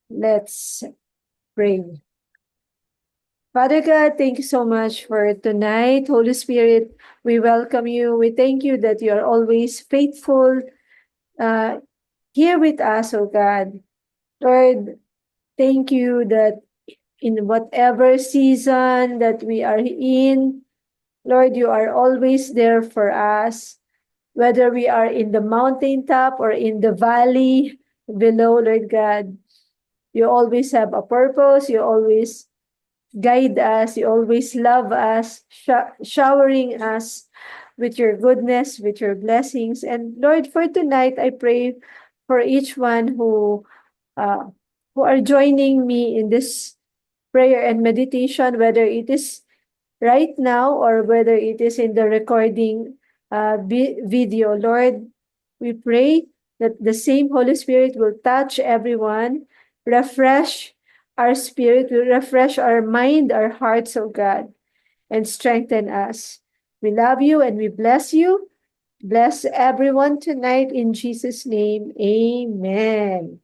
Let's pray. Father God, thank you so much for tonight. Holy Spirit, we welcome you. We thank you that you are always faithful uh, here with us, oh God. Lord, thank you that in whatever season that we are in, Lord, you are always there for us. Whether we are in the mountaintop or in the valley below, Lord God, you always have a purpose. You always guide us. You always love us, showering us with your goodness, with your blessings. And Lord, for tonight, I pray for each one uh, who are joining me in this prayer and meditation, whether it is right now or whether it is in the recording video. Lord, we pray that the same Holy Spirit will touch everyone, refresh our spirit, will refresh our mind, our hearts, oh God, and strengthen us. We love you and we bless you. Bless everyone tonight in Jesus' name. Amen.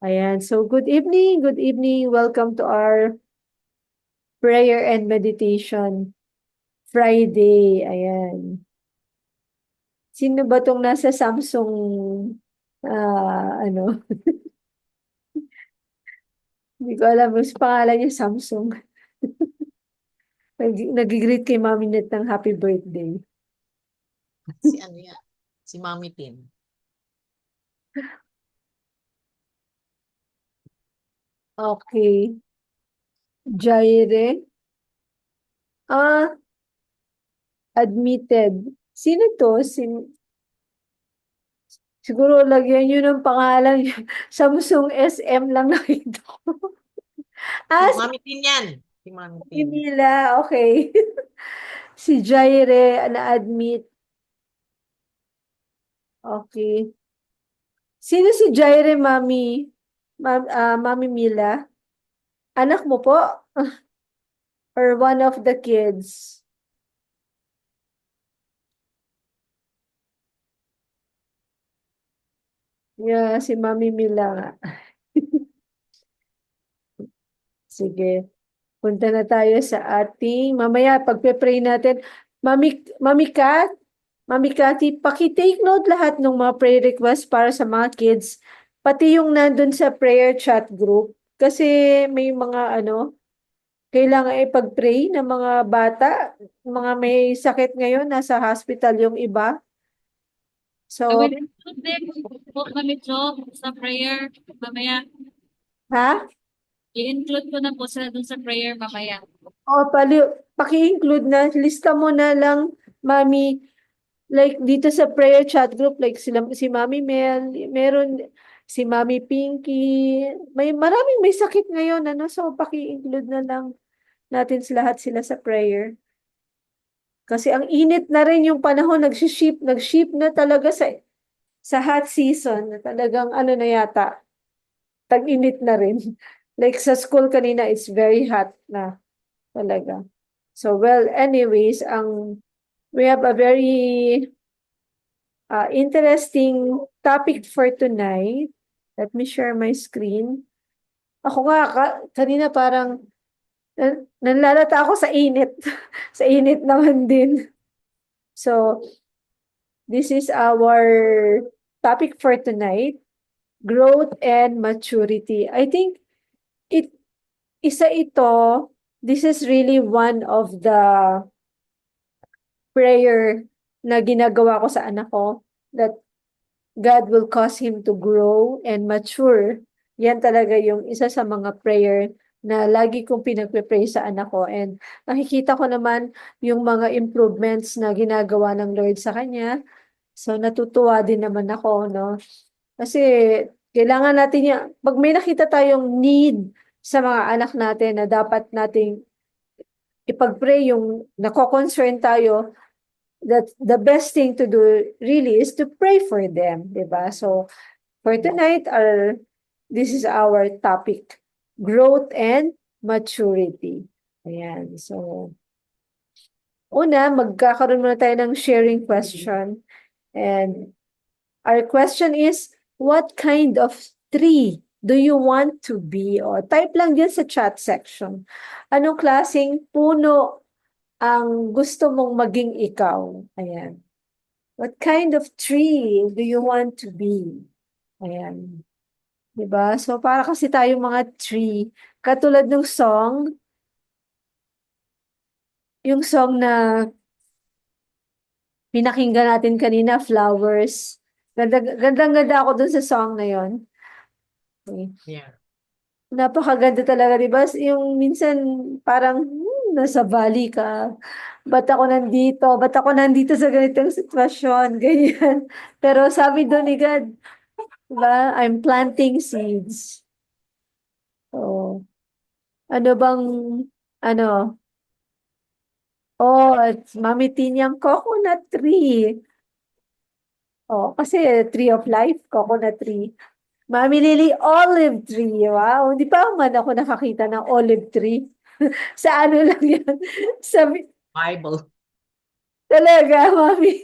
Ayan. So good evening. Good evening. Welcome to our prayer and meditation Friday. Ayan. Sino ba tong nasa Samsung ano? Hindi ko alam yung pangalan niya Samsung. Nag-greet kay Mami Net ng happy birthday. Si ano yan? Si Mami Tin. Okay. Jaire. Admitted. Sino to? Siguro lagyan nyo ng pangalan. Samsung SM lang nakita ko. Si Si Mami Tin yan. Si Mami Tin. nila. Okay. Si Jaire na-admit. Okay. Sino si Jaire, Mami? Mami Mila? Anak mo po? Or one of the kids? Yeah, si Mami Mila nga. Sige. Punta na tayo sa ating, mamaya pagpe-pray natin. Mami Kat, Mami Cathy, paki-take note lahat ng mga prayer requests para sa mga kids. Pati yung nandun sa prayer chat group. Kasi may mga kailangan ipag-pray ng mga bata. Mga may sakit ngayon, nasa hospital yung iba. I So, will include them po kami, Jo, sa prayer mamaya. ha? I-include ko na po sila dun sa prayer mamaya. O, paki-include na, lista mo na lang, Mami, like dito sa prayer chat group, like si Mami Mel, meron si Mami Pinky, maraming may sakit ngayon, so paki-include na lang natin lahat sila sa prayer. Kasi ang init na rin yung panahon, nag-ship na talaga sa hot season, na talagang na yata, tag-init na rin. Like sa school kanina, it's very hot na talaga. So, well, anyways, we have a very interesting topic for tonight. Let me share my screen. Ako nga, kanina parang nanlalata ako sa init. Sa init naman din. So, this is our topic for tonight. Growth and maturity. I think isa ito, this is really one of the prayer na ginagawa ko sa anak ko, that God will cause him to grow and mature. Yan talaga yung isa sa mga prayer na lagi kong pinagpe-pray sa anak ko. And nakikita ko naman yung mga improvements na ginagawa ng Lord sa kanya. So natutuwa din naman ako, no? Kasi kailangan natin yan. Pag may nakita tayong need sa mga anak natin na dapat nating ipag-pray, yung nako-concern tayo, that the best thing to do really is to pray for them, diba? So for tonight, this is our topic, growth and maturity. Ayan, so una, magkakaroon muna tayo ng sharing question. And our question is, what kind of tree do you want to be? O, type lang dyan sa chat section. Anong klaseng puno ang gusto mong maging ikaw? Ayan. What kind of tree do you want to be? Ayan. Diba? So, para kasi tayo mga tree. Katulad ng song, yung song na pinakinggan natin kanina, Flowers. Gandang-ganda ako dun sa song na yon. Okay. Yeah. Napakaganda talaga, di ba? Yung minsan parang nasa valley ka. Ba't ako nandito? Ba't ako nandito sa ganitong sitwasyon? Ganyan. Pero sabi doon ni God, diba? I'm planting seeds. So, ano bang, ano? Oh, it's Mami Tinyang coconut tree. Oh, kasi tree of life, coconut tree. Mami Lily, olive tree. Wow, hindi pa man ako nakakita ng olive tree. Sa ano lang yan? Sa, Bible. talaga, Mami.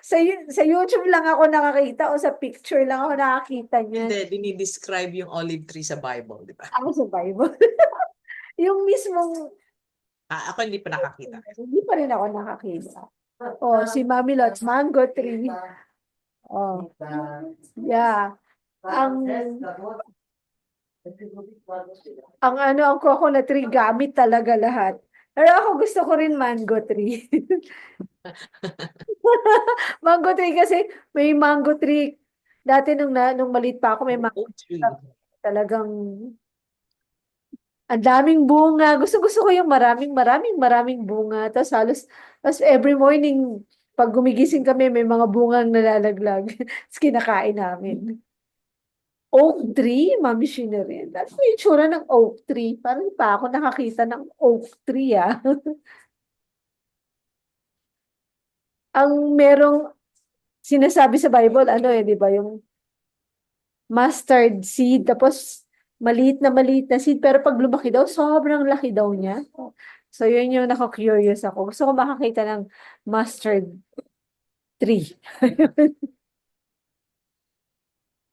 Sa YouTube lang ako nakakita o sa picture lang ako nakakita niyan. Hindi, dinidescribe yung olive tree sa Bible, di ba? Ako sa Bible. Yung mismong, Ako hindi pa nakakita. hindi pa rin ako nakakita. Oh, si Mami Lots, mango tree. Oh, yeah. Ang coconut tree, gamit talaga lahat. Pero ako gusto ko rin mango tree. Mango tree kasi may mango tree. Dati nung maliit pa ako, may mango Oak tree. talagang ang daming bunga. Gusto ko yung maraming bunga. Tapos every morning, pag gumigising kami, may mga bungang nalalaglag. Tapos kinakain namin. Oak tree, Mami Sheena rin. Ano yung itsura ng oak tree? Parang pa ako nakakita ng oak tree, ah. Ang merong sinasabi sa Bible, ano di ba, yung mustard seed, tapos maliit na seed, pero pag lumaki daw, sobrang laki daw niya. So, yun yung nako-curious ako. Gusto ko makakita ng mustard tree.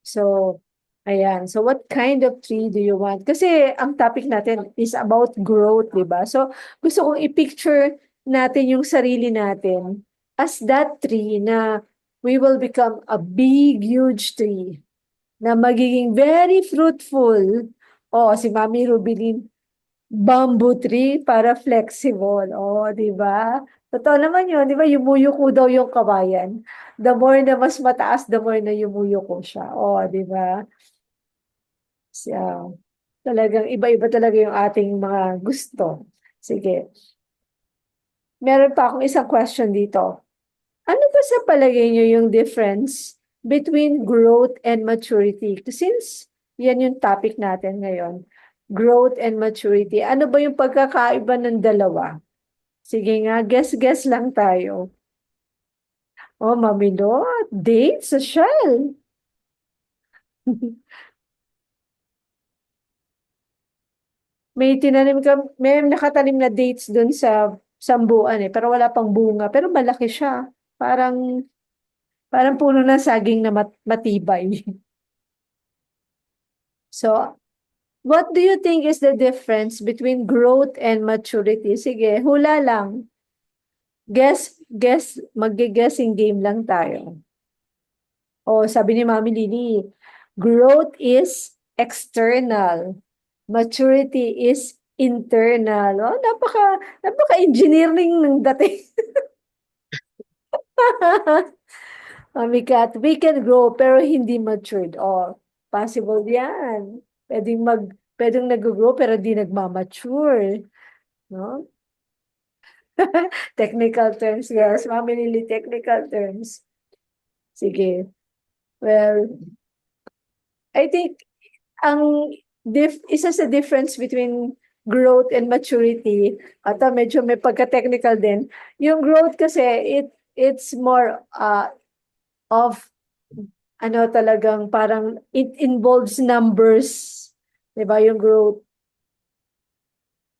So, ayan. So, what kind of tree do you want? Kasi ang topic natin is about growth, di ba? So, gusto kong i-picture natin yung sarili natin as that tree na we will become a big, huge tree na magiging very fruitful. Oh, si Mami Rubilin, bamboo tree para flexible. Oh, di ba? Totoo naman yun, di ba? Yumuyuko daw yung kawayan. The more na mas mataas, the more na yumuyuko siya. Oh, di ba? So, talagang iba-iba talaga yung ating mga gusto. Sige. Meron pa akong isang question dito. Ano ba sa palagay niyo yung difference between growth and maturity? Since yan yung topic natin ngayon, growth and maturity, ano ba yung pagkakaiba ng dalawa? Sige nga, guess lang tayo. Oh, Mami Lot, date, social. May nakatanim na dates dun sa sambuan pero wala pang bunga, pero malaki siya. Parang puno ng saging na matibay. So, what do you think is the difference between growth and maturity? Sige, hula lang. Magge-guessing game lang tayo. Oh, sabi ni Mami Lily, growth is external. Maturity is internal. Oh, napaka-engineering ng dating. Mami Kat, we can grow pero hindi matured. Oh, possible yan. Pwedeng nag-grow pero di nagmamature. No? Technical terms, yes. Mami Lily, technical terms. Sige. Well, I think ang isa sa difference between growth and maturity, at medyo may pagka-technical din. Yung growth kasi, it's more of talagang parang it involves numbers. 'Di ba yung growth?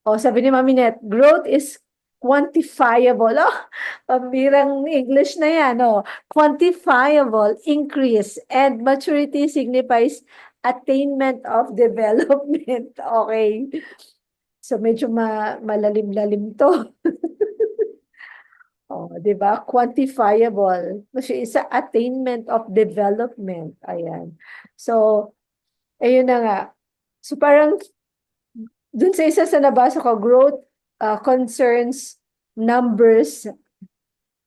O sabi ni Mami Net, growth is quantifiable. Oh, pambirang English na yan. Oh. Quantifiable increase and maturity signifies attainment of development. Okay. So medyo malalim-lalim to. Oh, 'di ba? Quantifiable. Kasi isa attainment of development. Ayan. So, ayun na nga. So parang dun sa isa sa nabasa ko, growth concerns numbers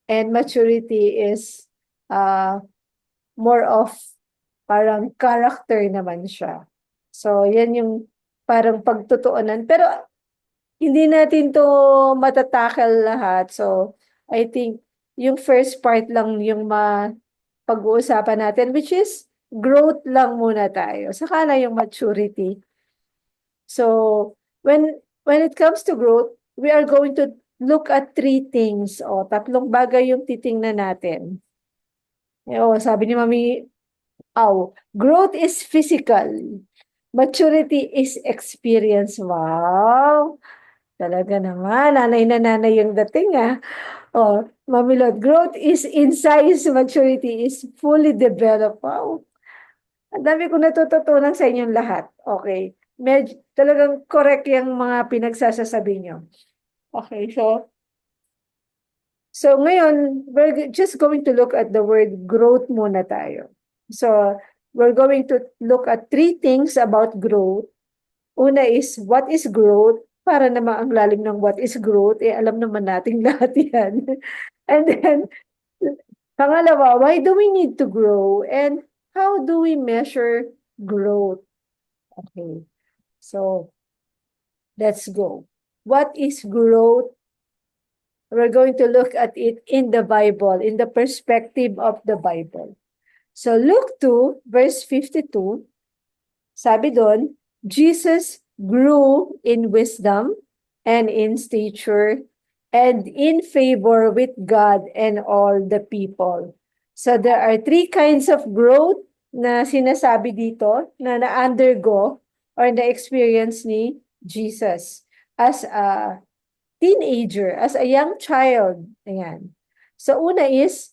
and maturity is more of parang character naman siya. So, yan yung parang pagtutuunan. Pero hindi natin to matatakal lahat. So, I think yung first part lang yung pag-uusapan natin, which is growth lang muna tayo. Saka na yung maturity. So, when it comes to growth, we are going to look at three things. O, tatlong bagay yung titingnan natin. O, sabi ni Mami, growth is physical. Maturity is experience. Wow! Talaga naman, nanay na nanay yung dating Oh, Mami Lord, growth is in size, maturity is fully developed. Wow! Ang dami ko natututunan sa inyong lahat. Okay. Talagang correct yung mga pinagsasasabi nyo. Okay, so ngayon, we're just going to look at the word growth muna tayo. So, we're going to look at three things about growth. Una is, what is growth? Para naman ang lalim ng what is growth, alam naman natin lahat yan. And then, pangalawa, why do we need to grow? And how do we measure growth? Okay, so let's go. What is growth? We're going to look at it in the Bible, in the perspective of the Bible. So Luke 2, verse 52, sabi doon, Jesus grew in wisdom and in stature and in favor with God and all the people. So there are three kinds of growth na sinasabi dito na na-undergo or na-experience ni Jesus as a teenager, as a young child. Ayan. So una is,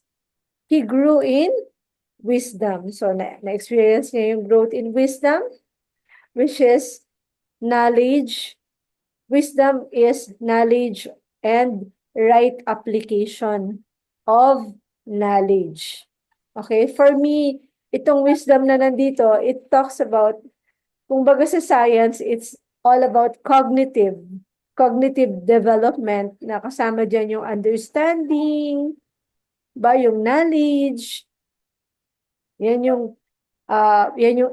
he grew in wisdom. So na-experience niya yung growth in wisdom, which is knowledge. Wisdom is knowledge and right application of knowledge. Okay, for me, itong wisdom na nandito, it talks about, kung baga sa science, it's all about cognitive development, na kasama dyan yung understanding, yung knowledge, yan yung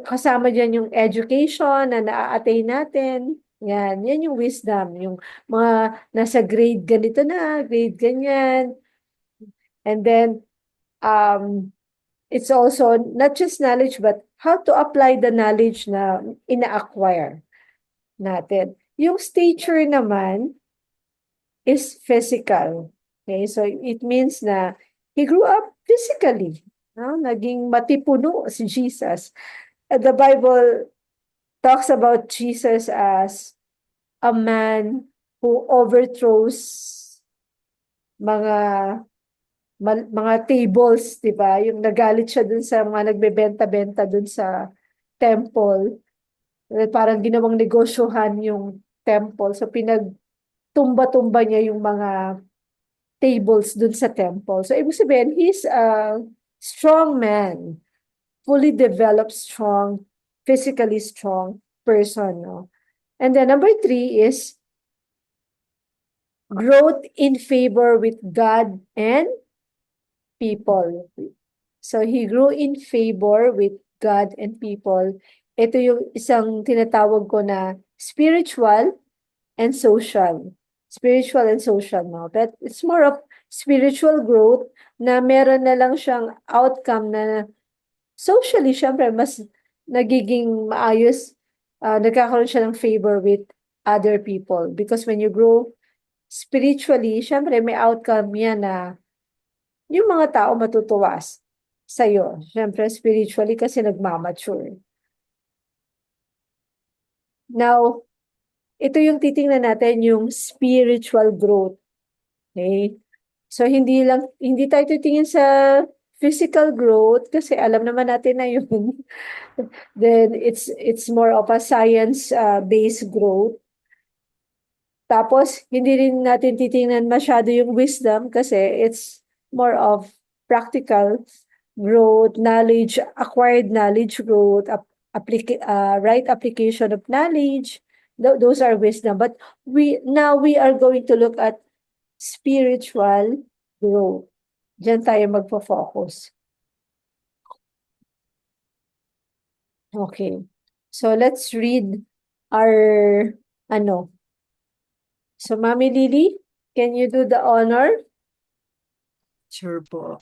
kasama dyan yung education na na-attain natin. Yan yung wisdom, yung mga nasa grade ganito na, grade ganyan. And then, it's also not just knowledge, but how to apply the knowledge na ina-acquire natin. Yung stature naman is physical. Okay, so it means na he grew up physically. No? Naging matipuno si Jesus. The Bible talks about Jesus as a man who overthrows mga tables, di ba? Yung nagalit siya dun sa mga nagbebenta-benta dun sa temple. Parang ginawang negosyohan yung temple. So pinagtumba-tumba niya yung mga tables dun sa temple. So ibig sabihin, he's a strong man, fully developed, strong, physically strong person. No? And then number 3 is growth in favor with God and people. So he grew in favor with God and people. Ito yung isang tinatawag ko na spiritual and social. Spiritual and social, no? But it's more of spiritual growth na meron na lang siyang outcome na socially, syempre, mas nagiging maayos, nagkakaroon siya ng favor with other people. Because when you grow spiritually, syempre, may outcome yan na yung mga tao matutuwa sa'yo. Syempre, spiritually kasi nagmamature. Now, ito yung titingnan natin, yung spiritual growth. Okay? So hindi tayo titingin sa physical growth kasi alam naman natin na yun. Then it's more of a science based growth. Tapos hindi rin natin titingnan masyado yung wisdom kasi it's more of practical growth, knowledge, acquired knowledge growth, right application of knowledge. Those are wisdom. But we are going to look at spiritual growth. Diyan tayo magpo-focus. Okay. So let's read our ano. So Mami Lily, can you do the honor? Sure po.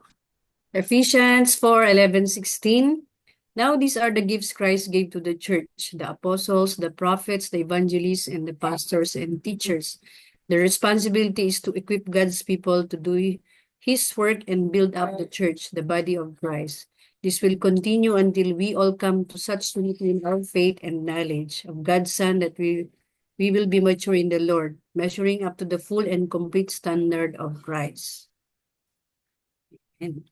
Ephesians 4:11-16. Now these are the gifts Christ gave to the church, the apostles, the prophets, the evangelists, and the pastors and teachers. The responsibility is to equip God's people to do His work and build up the church, the body of Christ. This will continue until we all come to such unity in our faith and knowledge of God's Son that we will be mature in the Lord, measuring up to the full and complete standard of Christ. And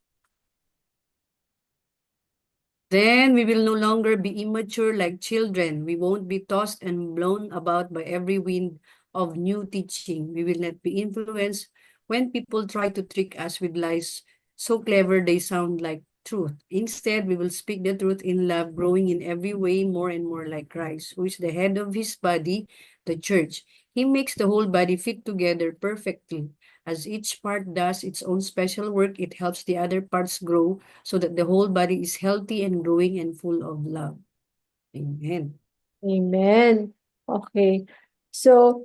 then we will no longer be immature like children. We won't be tossed and blown about by every wind of new teaching. We will not be influenced when people try to trick us with lies so clever they sound like truth. Instead, we will speak the truth in love, growing in every way more and more like Christ, who is the head of his body, the church. He makes the whole body fit together perfectly. As each part does its own special work, it helps the other parts grow so that the whole body is healthy and growing and full of love. Amen. Amen. Okay. So,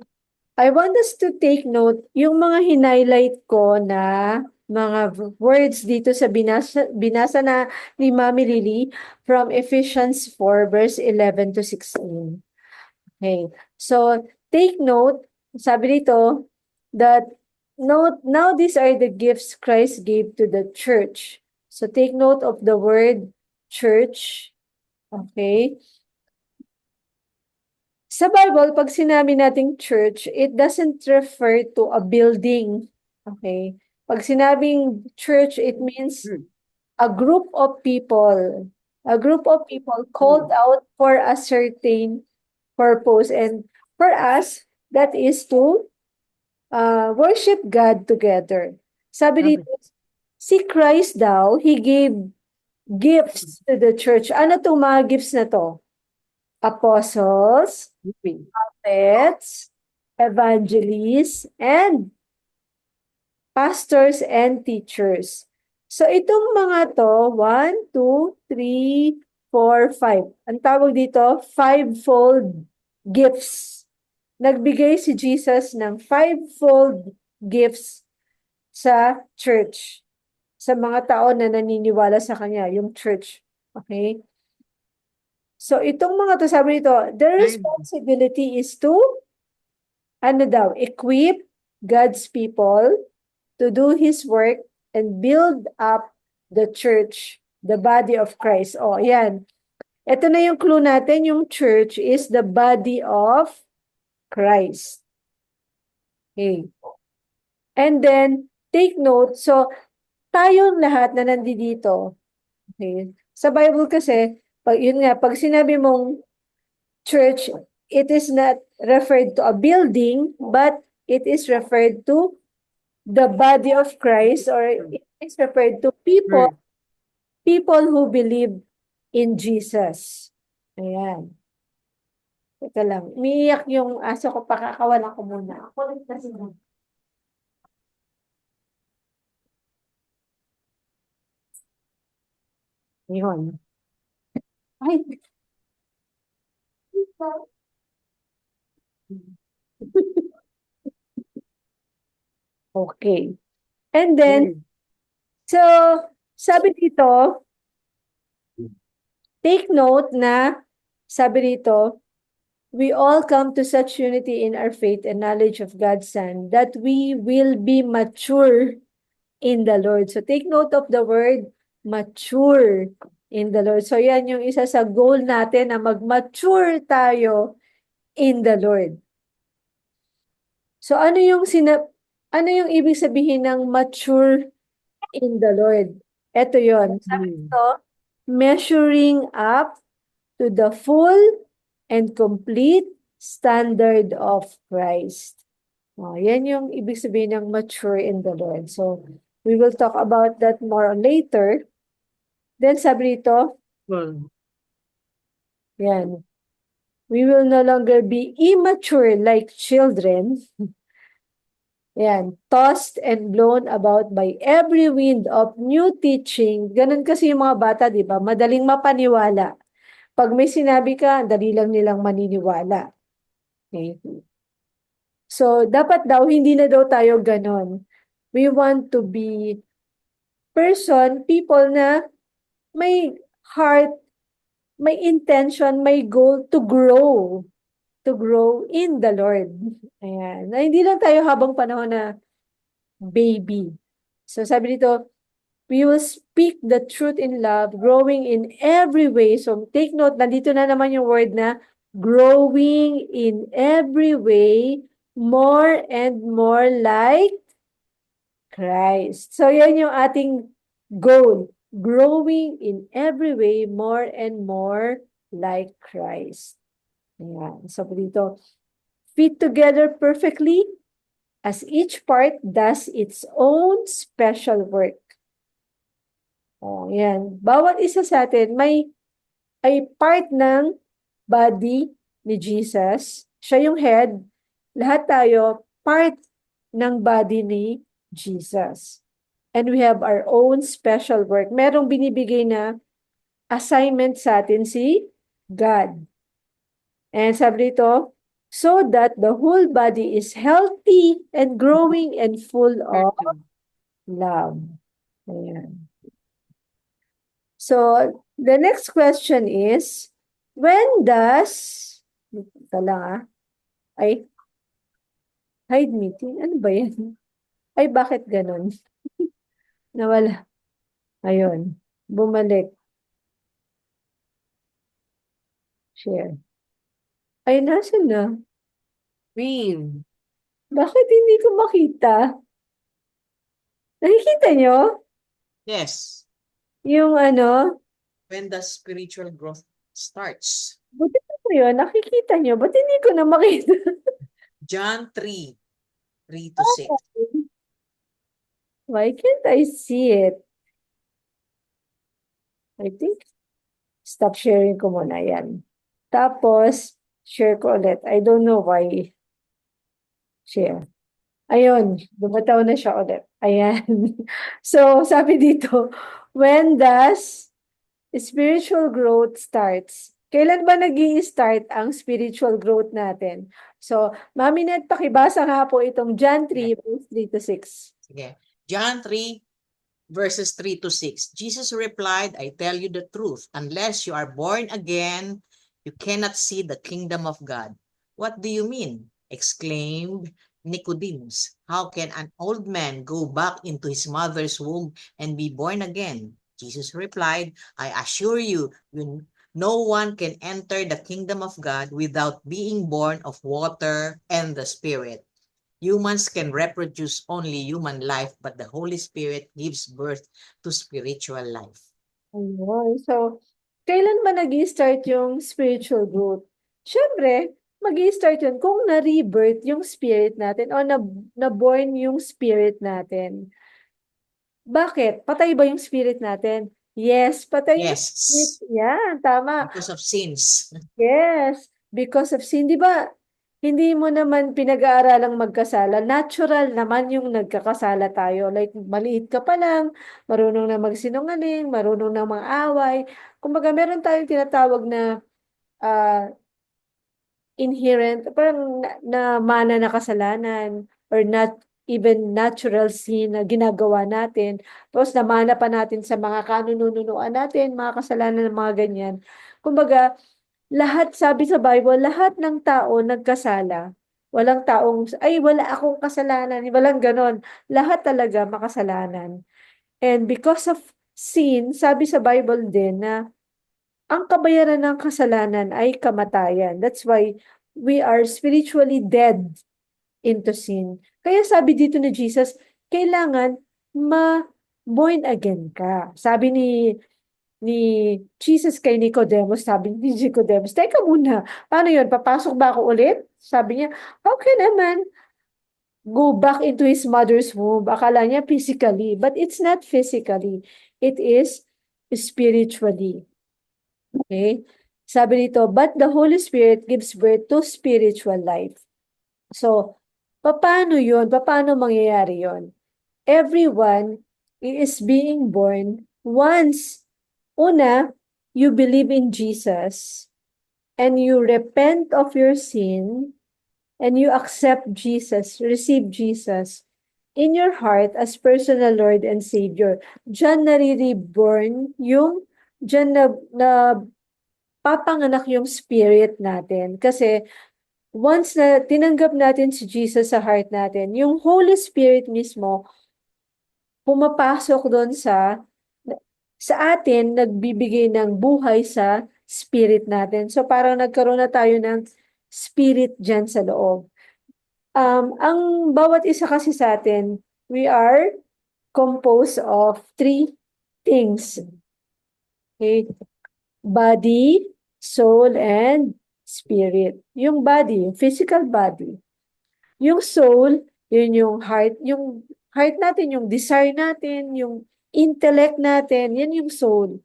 I want us to take note, yung mga hinighlight ko na mga words dito sa binasa na ni Mami Lily from Ephesians 4 verse 11 to 16. Okay. So, take note, sabi dito, that now these are the gifts Christ gave to the church. So, take note of the word church. Okay. Sa Bible, pag sinabi nating church, it doesn't refer to a building. Okay? Pag sinabing church, it means a group of people. A group of people called out for a certain purpose. And for us, that is to worship God together. Sabi dito, si Christ daw, He gave gifts to the church. Ano itong mga gifts na to? Apostles, prophets, evangelists, and pastors and teachers. So itong mga to, 1, 2, 3, 4, 5. Ang tawag dito, fivefold gifts. Nagbigay si Jesus ng fivefold gifts sa church. Sa mga tao na naniniwala sa Kanya, yung church. Okay? So, itong mga to, sabi nito, their responsibility is to, equip God's people to do His work and build up the church, the body of Christ. O, yan. Ito na yung clue natin, yung church is the body of Christ. Okay. And then, take note, so, tayong lahat na nandito, okay, sa Bible kasi, pag sinabi mong church, it is not referred to a building, but it is referred to the body of Christ, or it is referred to people who believe in Jesus. Ayan. Ito lang. Umiiyak yung aso ko, pakakawalan ko muna. Kulit kasi muna. Yun. Ay. Okay. And then, so, sabi dito, take note na, sabi dito, we all come to such unity in our faith and knowledge of God's Son that we will be mature in the Lord. So, take note of the word mature in the Lord. So, yan yung isa sa goal natin na mag-mature tayo in the Lord. So, ano yung Ano yung ibig sabihin ng mature in the Lord? Ito yon. Sabi ito, measuring up to the full and complete standard of Christ. Yan yung ibig sabihin ng mature in the Lord. So, we will talk about that more later. Then sabi dito, Well, yan, we will no longer be immature like children. Yan, tossed and blown about by every wind of new teaching. Ganun kasi yung mga bata, di ba? Madaling mapaniwala. Pag may sinabi ka, dali lang nilang maniniwala. Okay? So, dapat daw, hindi na daw tayo ganon. We want to be people na may heart, may intention, may goal to grow in the Lord. Ayan. Na hindi lang tayo habang panahon na baby. So sabi dito, we will speak the truth in love, growing in every way. So take note, nandito na naman yung word na growing in every way, more and more like Christ. So yan yung ating goal, growing in every way, more and more like Christ. Ayan. So dito, fit together perfectly as each part does its own special work. Yan. Bawat isa sa atin ay part ng body ni Jesus. Siya yung head. Lahat tayo part ng body ni Jesus. And we have our own special work. Merong binibigay na assignment sa atin si God. And sabi dito, so that the whole body is healthy and growing and full of love. Ayan. So, the next question is, when does, ito lang ay, hide meeting? Ano ba yan? Ay, bakit ganun? Nawala. Ayun. Bumalik. Share. Ay, nasa na? Green. Bakit hindi ko makita? Nakikita nyo? Yes. Yung ano? When the spiritual growth starts. Buti ko yun. Nakikita nyo? Ba't hindi ko na makita? John 3, 3 to 6. Why can't I see it? I think, stop sharing ko muna yan. Tapos, share ko ulit. I don't know why. Share. Ayun, lumataw na siya ulit. Ayan. So, sabi dito, when does spiritual growth starts? Kailan ba nag-i-start ang spiritual growth natin? So, Mami Net, pakibasa nga po itong John 3, verse 3 to 6. Sige. John 3, verses 3 to 6. Jesus replied, I tell you the truth. Unless you are born again, you cannot see the kingdom of God. What do you mean? Exclaimed Nicodemus. How can an old man go back into his mother's womb and be born again? Jesus replied, I assure you, no one can enter the kingdom of God without being born of water and the Spirit. Humans can reproduce only human life, but the Holy Spirit gives birth to spiritual life. Ayun. So, kailan ba nag-i-start yung spiritual growth? Siyempre, mag-i-start yun kung na-rebirth yung spirit natin o na-born yung spirit natin. Bakit? Patay ba yung spirit natin? Yes, patay yung spirit. Yes, Yan, tama. because of sins. Yes, because of sin. Di ba, hindi mo naman pinag-aaralang magkasala. Natural naman yung nagkakasala tayo. Like, maliit ka pa lang, marunong na magsinungaling, marunong na mang-away. Kumbaga, meron tayong tinatawag na inherent, parang na mana na kasalanan or not even natural sin na ginagawa natin. Tapos namana pa natin sa mga kanununuan natin, mga kasalanan ng mga ganyan. Kumbaga, lahat, sabi sa Bible, lahat ng tao nagkasala. Walang taong, ay, wala akong kasalanan. Walang ganon. Lahat talaga makasalanan. And because of sin, sabi sa Bible din na ang kabayaran ng kasalanan ay kamatayan. That's why we are spiritually dead into sin. Kaya sabi dito ni Jesus, kailangan born again ka. Sabi ni Jesus kay Nicodemus, sabi ni Nicodemus, teka muna, paano yun? Papasok ba ako ulit? Sabi niya, how can a man go back into his mother's womb? Akala niya physically, but it's not physically. It is spiritually. Okay? Sabi dito, but the Holy Spirit gives birth to spiritual life. So, paano yun? Paano mangyayari yun? Everyone is being born once. Una, you believe in Jesus and you repent of your sin and you accept Jesus, receive Jesus in your heart as personal Lord and Savior. Diyan nare-reborn diyan na papanganak yung spirit natin. Kasi once na tinanggap natin si Jesus sa heart natin, yung Holy Spirit mismo, pumapasok doon sa atin, nagbibigay ng buhay sa spirit natin. So parang nagkaroon na tayo ng spirit dyan sa loob. Ang bawat isa kasi sa atin, we are composed of three things. Okay? Body, soul, and spirit. Yung body, yung physical body. Yung soul, yun yung heart natin, yung desire natin, yung intellect natin, yan yung soul.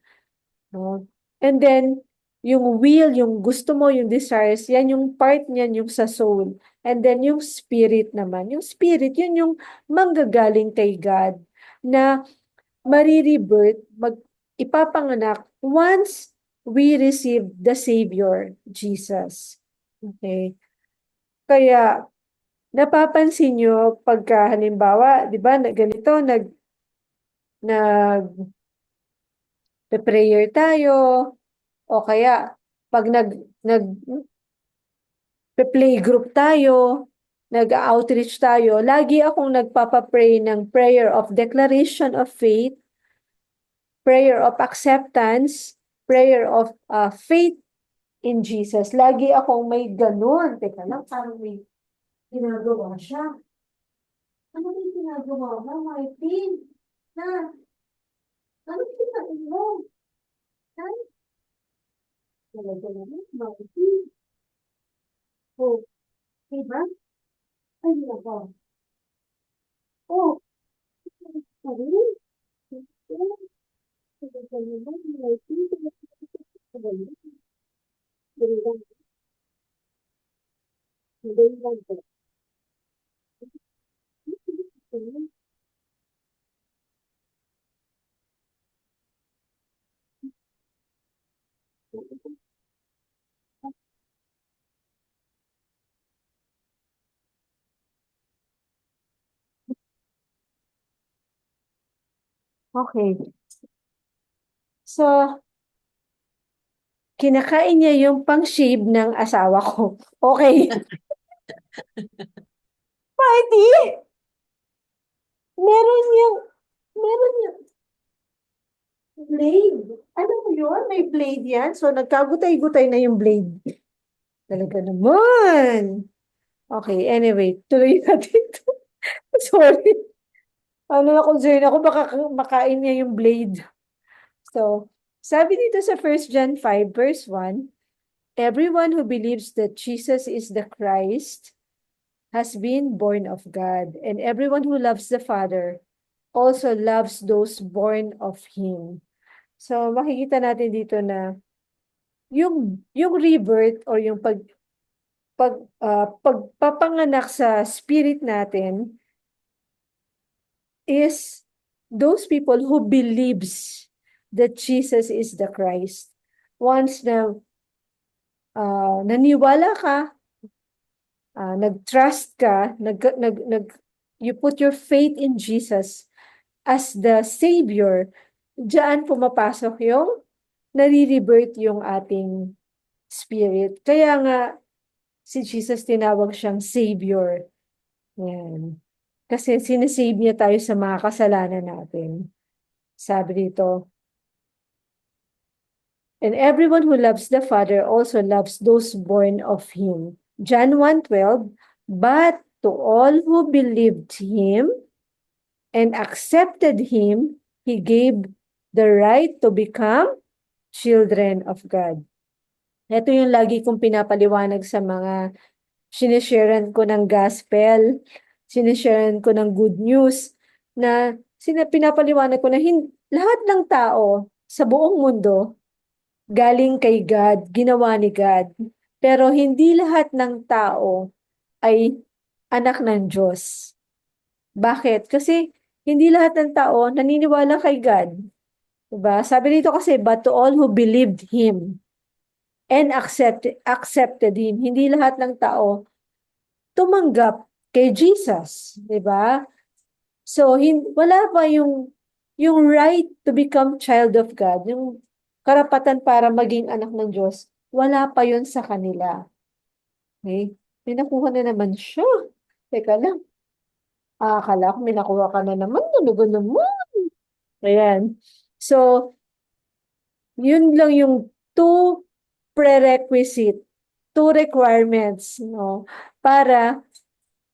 No? And then, yung will, yung gusto mo, yung desires, yan yung part niyan, yung sa soul. And then, yung spirit naman. Yung spirit, yun yung manggagaling kay God na marirebirth, ipapanganak once we receive the Savior, Jesus. Okay? Kaya, napapansin nyo, pagka halimbawa, di ba, ganito, prayer tayo, o kaya, pag play group tayo, nag-outreach tayo, lagi akong nagpapapray ng prayer of declaration of faith, prayer of acceptance, prayer of faith in Jesus. Lagi akong may ganun. Teka lang, parang may ginagawa siya. Ano yung ginagawa mo, Martin? Na, ano yung ginagawa mo? Ha? Talaga naman, Martin. Oh, diba? Ay, nako. Oh, sorry. Talaga naman, Martin. Okay. So, kinakain niya yung pang-shave ng asawa ko. Okay. Party! Meron yung blade. Ano mo yun? May blade yan. So, nagkagutay-gutay na yung blade. Talaga naman. Okay, anyway, tuloy natin ito. Sorry. Ano na concern ako, baka makain niya yung blade. So, sabi dito sa 1 John 5 verse 1, everyone who believes that Jesus is the Christ has been born of God, and everyone who loves the Father also loves those born of Him. So, makikita natin dito na yung rebirth or yung pagpapanganak sa spirit natin is those people who believes that Jesus is the Christ. Once na naniwala ka, nag-trust ka, you put your faith in Jesus as the Savior, diyan pumapasok yung nare-rebirth yung ating spirit. Kaya nga, si Jesus tinawag siyang Savior. Yan. Kasi sinesave niya tayo sa mga kasalanan natin. Sabi dito, and everyone who loves the Father also loves those born of Him. John 1:12, but to all who believed him and accepted him, he gave the right to become children of God. Ito yung lagi kong pinapaliwanag sa mga sinisharean ko ng gospel, sinisharean ko ng good news, na pinapaliwanag ko na lahat ng tao sa buong mundo galing kay God, ginawa ni God. Pero hindi lahat ng tao ay anak ng Diyos. Bakit? Kasi hindi lahat ng tao naniniwala kay God. Diba? Sabi dito kasi, but to all who believed him and accepted him. Hindi lahat ng tao tumanggap kay Jesus. Diba? So, wala pa yung right to become child of God, yung karapatan para maging anak ng Diyos, wala pa yun sa kanila. Okay? May nakuha na naman siya. Teka lang. Akala ko may nakuha ka na naman. Ano ba naman? Ayan. So, yun lang yung two requirements, no, para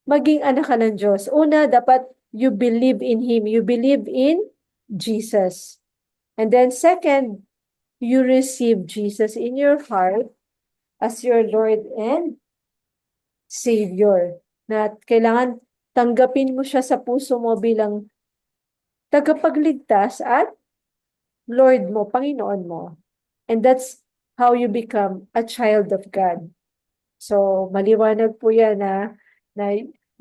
maging anak ka ng Diyos. Una, dapat you believe in Him. You believe in Jesus. And then second, you receive Jesus in your heart as your Lord and Savior. Na kailangan tanggapin mo siya sa puso mo bilang tagapagligtas at Lord mo, Panginoon mo. And that's how you become a child of God. So, maliwanag po yan na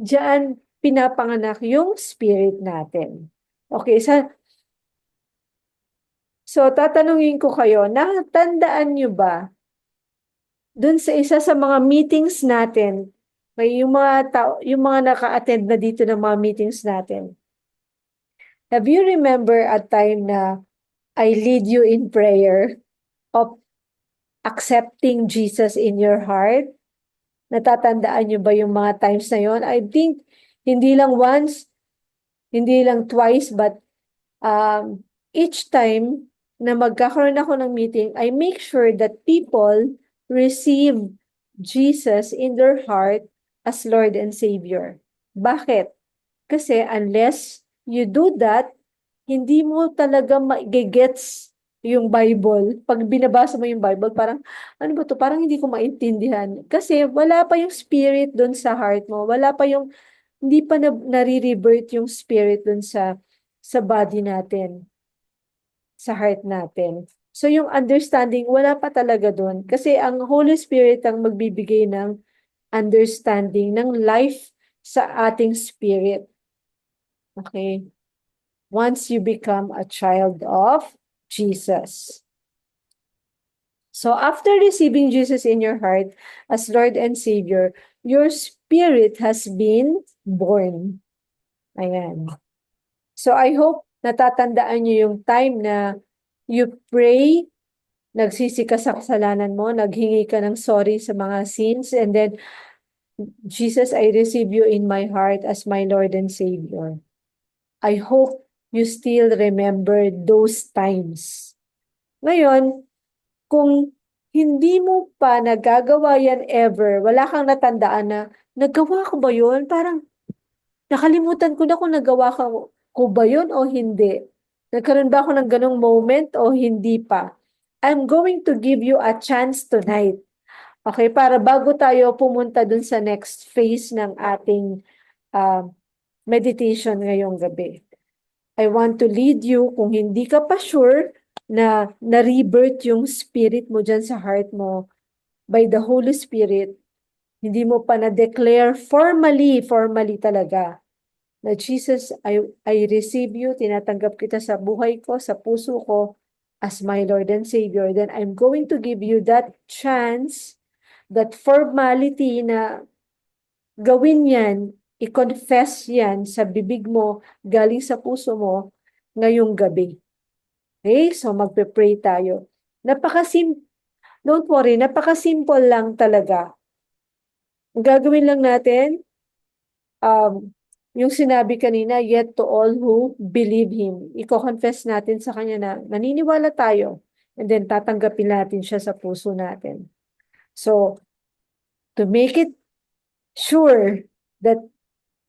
diyan pinapanganak yung spirit natin. Okay, so tatanungin ko kayo, natandaan nyo ba dun sa isa sa mga meetings natin, may yung mga naka-attend na dito ng mga meetings natin. Have you remember a time na I lead you in prayer of accepting Jesus in your heart? Natatandaan nyo ba yung mga times na yon? I think hindi lang once, hindi lang twice, but each time na magkakaroon ako ng meeting, I make sure that people receive Jesus in their heart as Lord and Savior. Bakit? Kasi unless you do that, hindi mo talaga magigets yung Bible. Pag binabasa mo yung Bible, parang, ano ba to? Parang hindi ko maintindihan. Kasi wala pa yung spirit dun sa heart mo. Wala pa yung, hindi pa nare-rebirth yung spirit dun sa body natin, sa heart natin. So yung understanding, wala pa talaga dun. Kasi ang Holy Spirit ang magbibigay ng understanding, ng life sa ating spirit. Okay? Once you become a child of Jesus. So after receiving Jesus in your heart as Lord and Savior, your spirit has been born. Ayan. So I hope natatandaan niyo yung time na you pray, nagsisi ka sa kasalanan mo, naghingi ka ng sorry sa mga sins, and then, Jesus, I receive you in my heart as my Lord and Savior. I hope you still remember those times. Ngayon, kung hindi mo pa nagagawa yan ever, wala kang natandaan na, nagawa ko ba yun? Parang, nakalimutan ko na kung nagawa ko ba yun o hindi. Nagkaroon ba ako ng ganong moment o hindi pa? I'm going to give you a chance tonight. Okay, para bago tayo pumunta dun sa next phase ng ating meditation ngayong gabi. I want to lead you, kung hindi ka pa sure na na-rebirth yung spirit mo dyan sa heart mo by the Holy Spirit, hindi mo pa na-declare formally talaga na Jesus, I receive you, tinatanggap kita sa buhay ko, sa puso ko as my Lord and Savior, then I'm going to give you that chance, that formality na gawin yan, i-confess yan sa bibig mo, galing sa puso mo, ngayong gabi. Okay? So, magpe-pray tayo. Don't worry, napaka-simple lang talaga. Ang gagawin lang natin, yung sinabi kanina, yet to all who believe Him. Iko-confess natin sa Kanya na naniniwala tayo, and then tatanggapin natin siya sa puso natin. So, to make it sure that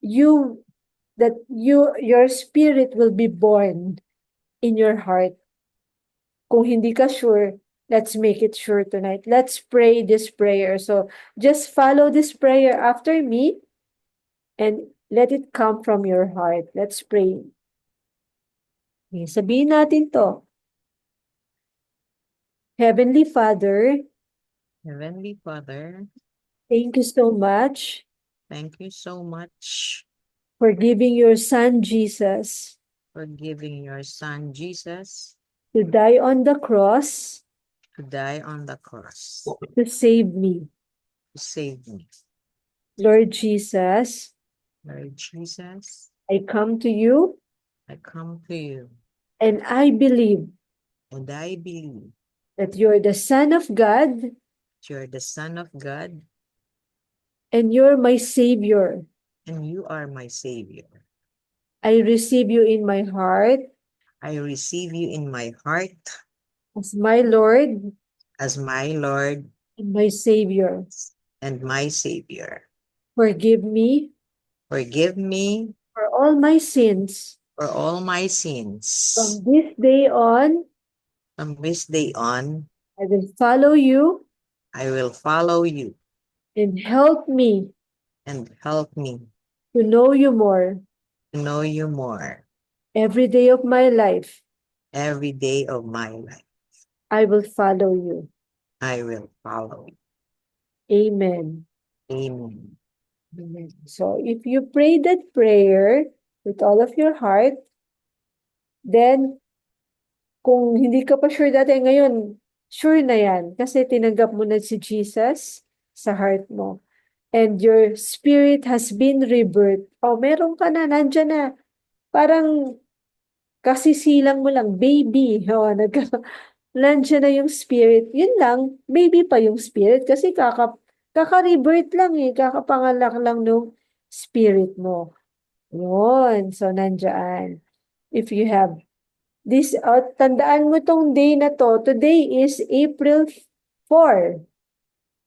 you your spirit will be born in your heart. Kung hindi ka sure, let's make it sure tonight. Let's pray this prayer. So just follow this prayer after me and let it come from your heart. Let's pray. Okay, sabihin natin to. Heavenly Father, Heavenly Father, thank you so much thank you so much for giving your son Jesus for giving your son Jesus to die on the cross to die on the cross to save me. to save me. Lord Jesus, Lord Jesus, I come to you I come to you and I believe and I believe that you're the Son of God that you are the Son of God and you're my Savior. and you are my Savior. I receive you in my heart I receive you in my heart as my Lord as my Lord and my Savior. and my Savior. Forgive me Forgive me for all my sins. for all my sins. From this day on, From this day on, I will follow you I will follow you and help me and help me to know you more to know you more every day of my life. every day of my life. I will follow you. I will follow you. Amen. Amen. Amen. So if you pray that prayer with all of your heart, then kung hindi ka pa sure dati, ngayon, sure na yan. Kasi tinanggap mo na si Jesus sa heart mo. And your spirit has been rebirthed. O, meron ka na, nandyan na. Parang kasisilang mo lang, baby. O, nandyan na yung spirit. Yun lang, baby pa yung spirit. Kasi kaka-rebirth lang eh. Kakapangalak lang nung spirit mo. Yun. So, nandyan. If you have this, tandaan mo tong day na to. Today is April 4.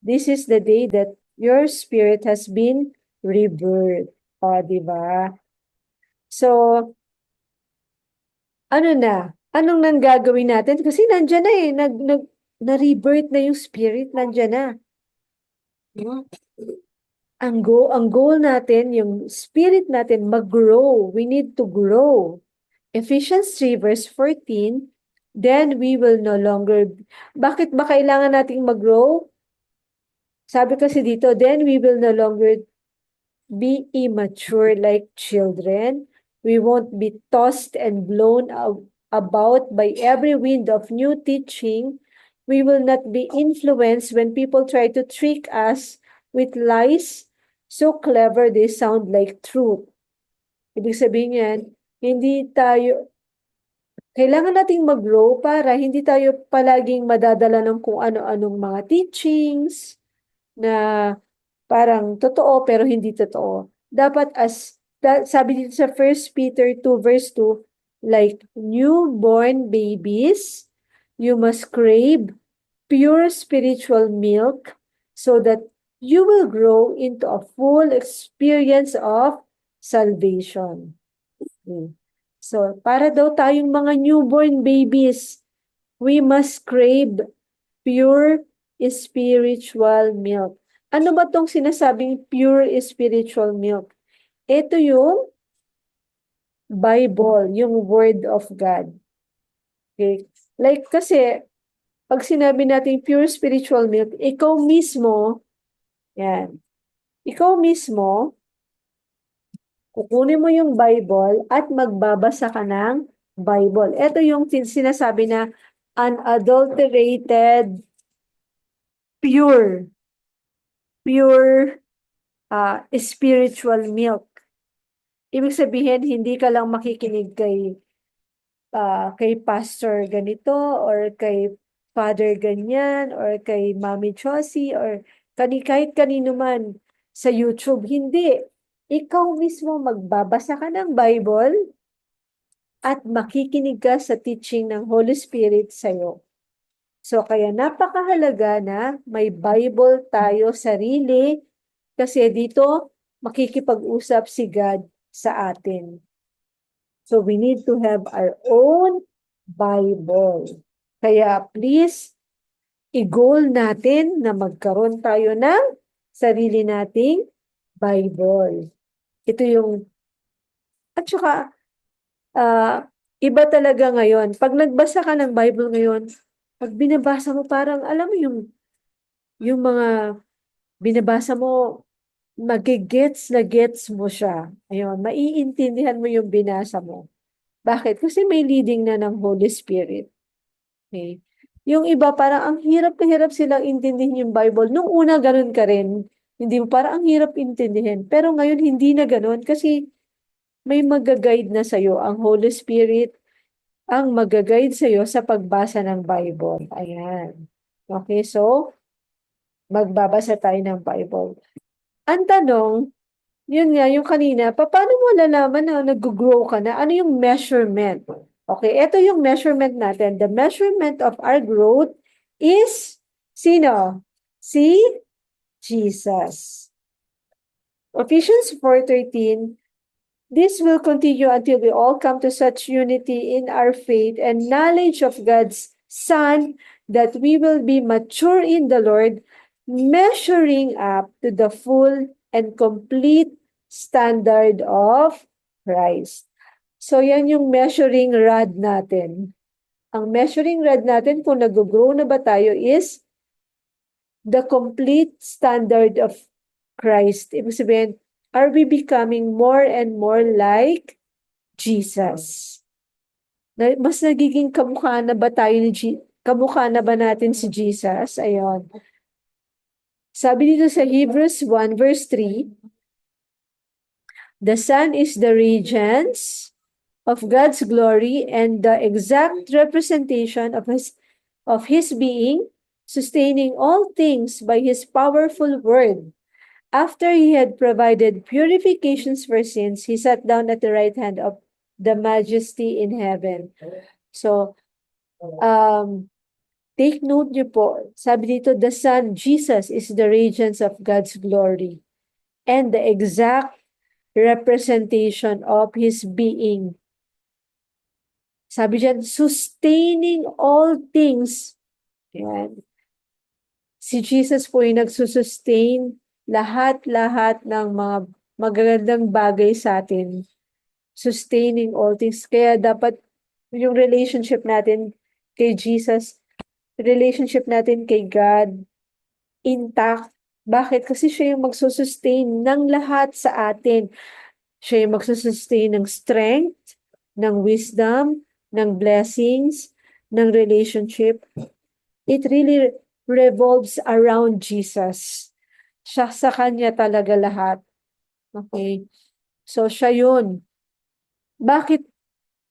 This is the day that your spirit has been rebirthed. O, di ba? So, ano na? Anong nang gagawin natin? Kasi nandyan na eh. Na-rebirth na yung spirit. Nandyan na. Hmm? Ang goal natin, yung spirit natin, mag-grow. We need to grow. Ephesians 3 verse 14, then we will no longer... Bakit ba kailangan nating mag-grow? Sabi kasi dito, then we will no longer be immature like children. We won't be tossed and blown about by every wind of new teaching. We will not be influenced when people try to trick us with lies so clever they sound like truth. Ibig sabihin yan, kailangan nating mag-grow para hindi tayo palaging madadala ng kung ano-anong mga teachings na parang totoo pero hindi totoo. Dapat sabi dito sa 1 Peter 2 verse 2, like newborn babies, you must crave pure spiritual milk so that you will grow into a full experience of salvation. Okay. So, para daw tayong mga newborn babies, we must crave pure spiritual milk. Ano ba tong sinasabing pure spiritual milk? Ito yung Bible, yung Word of God. Okay? Like kasi, pag sinabi natin pure spiritual milk, ikaw mismo, yan, ikaw mismo, kukunin mo yung Bible at magbabasa ka ng Bible. Ito yung sinasabi na unadulterated, pure spiritual milk. Ibig sabihin, hindi ka lang makikinig kay pastor ganito or kay father ganyan or kay Mami Josie or kahit kanino man sa YouTube. Hindi. Ikaw mismo magbabasa ka ng Bible at makikinig ka sa teaching ng Holy Spirit sa'yo. So, kaya napakahalaga na may Bible tayo sarili kasi dito makikipag-usap si God sa atin. So we need to have our own Bible. Kaya please, i-goal natin na magkaroon tayo ng sarili nating Bible. Ito yung, at saka, iba talaga ngayon. Pag nagbasa ka ng Bible ngayon, pag binabasa mo, parang, alam mo yung mga binabasa mo, magigets na gets mo siya. Ayun, maiintindihan mo yung binasa mo. Bakit? Kasi may leading na ng Holy Spirit. Okay? Yung iba, parang ang hirap na hirap silang intindihin yung Bible. Nung una, ganun ka rin. Hindi mo, parang ang hirap intindihin. Pero ngayon, hindi na ganun kasi may mag-guide na sa'yo. Ang Holy Spirit ang mag-guide sa'yo sa pagbasa ng Bible. Ayan. Okay, so, magbabasa tayo ng Bible. Ang tanong, yun nga, yung kanina, paano mo lalaman na nag-grow ka na? Ano yung measurement? Okay, ito yung measurement natin. The measurement of our growth is, sino? Si Jesus. Ephesians 4:13, this will continue until we all come to such unity in our faith and knowledge of God's Son that we will be mature in the Lord, measuring up to the full and complete standard of Christ. So yan yung measuring rod natin. Ang measuring rod natin kung nag-grow na ba tayo is the complete standard of Christ. Ibig sabihin, are we becoming more and more like Jesus? Mas nagiging kamukha na ba tayo kamukha na ba natin si Jesus? Ayon. Sabi dito sa Hebrews 1 verse 3, the Son is the radiance of God's glory and the exact representation of his being, sustaining all things by his powerful word. After he had provided purifications for sins, he sat down at the right hand of the majesty in heaven. So, take note niyo po, sabi dito, the Son, Jesus, is the radiance of God's glory and the exact representation of his being. Sabi diyan, sustaining all things. Yan. Si Jesus po yung nagsusustain lahat-lahat ng mga magagandang bagay sa atin. Sustaining all things. Kaya dapat yung relationship natin kay Jesus, relationship natin kay God, intact. Bakit? Kasi siya yung magsusustain ng lahat sa atin. Siya yung magsusustain ng strength, ng wisdom, ng blessings, ng relationship. It really revolves around Jesus. Siya sa kanya talaga lahat. Okay? So, siya yun. Bakit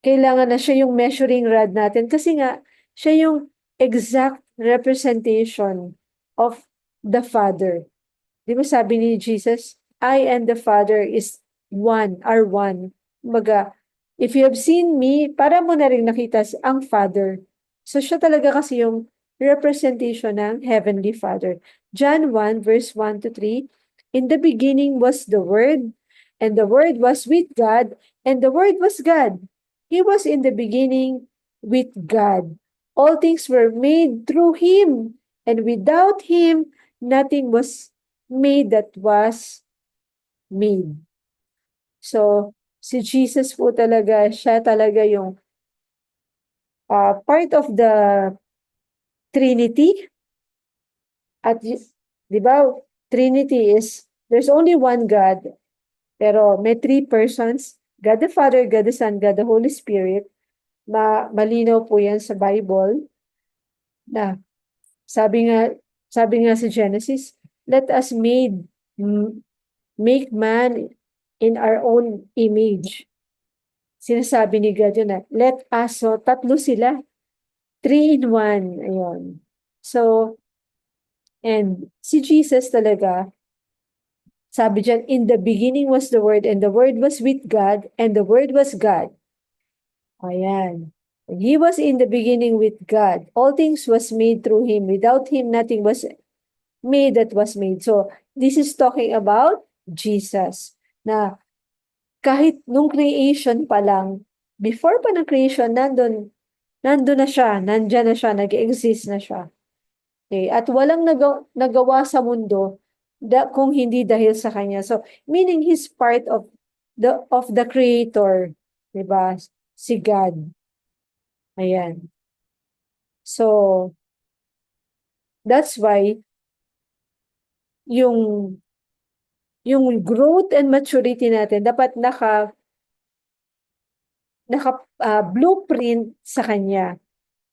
kailangan na siya yung measuring rod natin? Kasi nga, siya yung exact representation of the Father. Di ba sabi ni Jesus, I and the Father is one, are one. Kumbaga, if you have seen me, para mo na rin nakita ang Father. So siya talaga kasi yung representation ng Heavenly Father. John 1 verse 1 to 3, in the beginning was the Word, and the Word was with God, and the Word was God. He was in the beginning with God. All things were made through Him, and without Him, nothing was made that was made. So, si Jesus po talaga, siya talaga yung part of the Trinity. At, di ba, Trinity is, there's only one God, pero may three persons, God the Father, God the Son, God the Holy Spirit. Malinaw po yan sa Bible. Na, sabi nga sa Genesis, let us make man in our own image. Sinasabi ni God yun na, let us, so tatlo sila. 3 in 1. Ayun. So, and si Jesus talaga, sabi dyan, in the beginning was the Word, and the Word was with God, and the Word was God. Ayan. And He was in the beginning with God. All things was made through Him. Without Him, nothing was made that was made. So, this is talking about Jesus. Na kahit nung creation pa lang, before pa ng creation, nandun na siya, nandyan na siya, nag-exist na siya. Okay? At walang nagawa sa mundo kung hindi dahil sa kanya. So, meaning he's part of the creator, 'di ba? Si God. Ayan. So, that's why yung growth and maturity natin dapat naka blueprint sa kanya.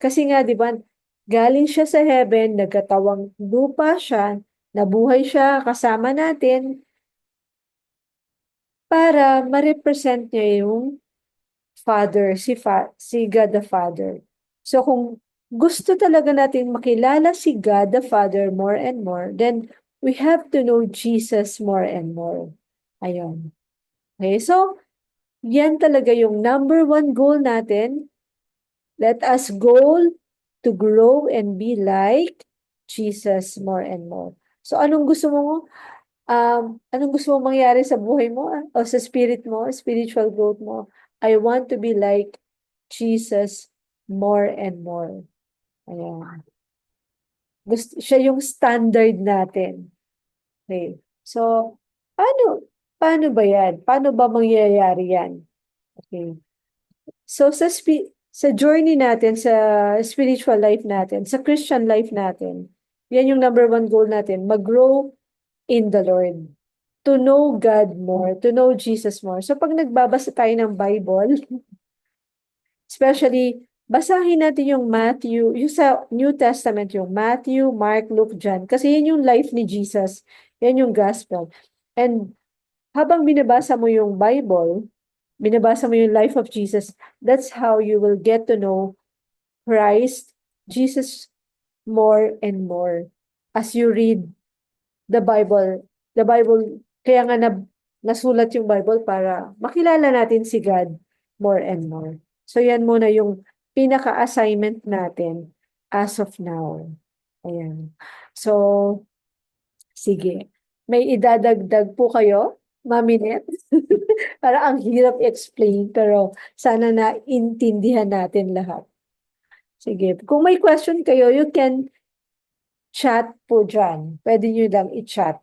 Kasi nga 'di ba, galing siya sa heaven, nagkatawang lupa siya, nabuhay siya kasama natin para ma-represent niya yung Father, si God the Father. So kung gusto talaga natin makilala si God the Father more and more, then we have to know Jesus more and more. Ayun. Okay, so yan talaga yung number one goal natin. Let us goal to grow and be like Jesus more and more. So anong gusto mo mangyari sa buhay mo o sa spirit mo, spiritual growth mo? I want to be like Jesus more and more. Ayan. Siya yung standard natin. Okay. So, paano ba yan? Paano ba mangyayari yan? Okay. So, sa journey natin, sa spiritual life natin, sa Christian life natin, yan yung number one goal natin, mag-grow in the Lord. To know God more, to know Jesus more. So pag nagbabasa tayo ng Bible, especially, basahin natin yung Matthew, yung sa New Testament, yung Matthew, Mark, Luke, John. Kasi yan yung life ni Jesus. Yan yung gospel. And habang binabasa mo yung Bible, binabasa mo yung life of Jesus, that's how you will get to know Christ, Jesus, more and more as you read the Bible. The Bible, kaya nga nasulat yung Bible para makilala natin si God more and more. So yan muna yung pinaka-assignment natin as of now. Ayan. So, sige. May idadagdag po kayo, Mami Net? Para ang hirap i-explain, pero sana naintindihan natin lahat. Sige. Kung may question kayo, you can chat po dyan. Pwede nyo lang i-chat.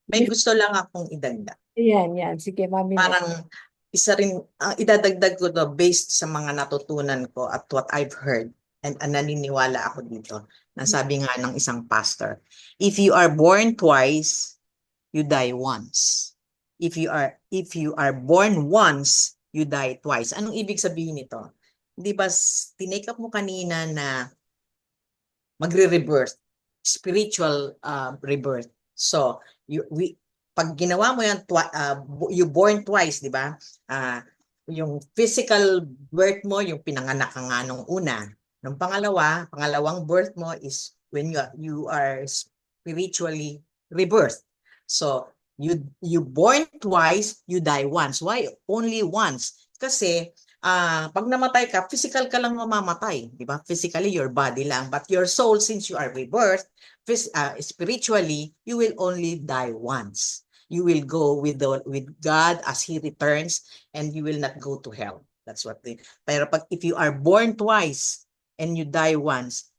May gusto lang akong idagdag. Yan. Sige, Mami Net. Parang isa rin, idadagdag ko to based sa mga natutunan ko at what I've heard and naniniwala ako dito. Nasabi nga ng isang pastor, if you are born twice, you die once. If you are born once, you die twice. Anong ibig sabihin nito? Di ba tinake up mo kanina na magre-rebirth, spiritual rebirth. So, pag ginawa mo yan, you born twice, di ba? Yung physical birth mo, yung pinanganak ka nga nung una. Nung pangalawang birth mo is when you are spiritually rebirth. So, you born twice, you die once. Why only once? Kasi pag namatay ka, physical ka lang mamamatay, di ba? Physically, your body lang. But your soul, since you are rebirth, spiritually, you will only die once. You will go with God as He returns, and you will not go to hell. That's what pero if you are born twice and you die once,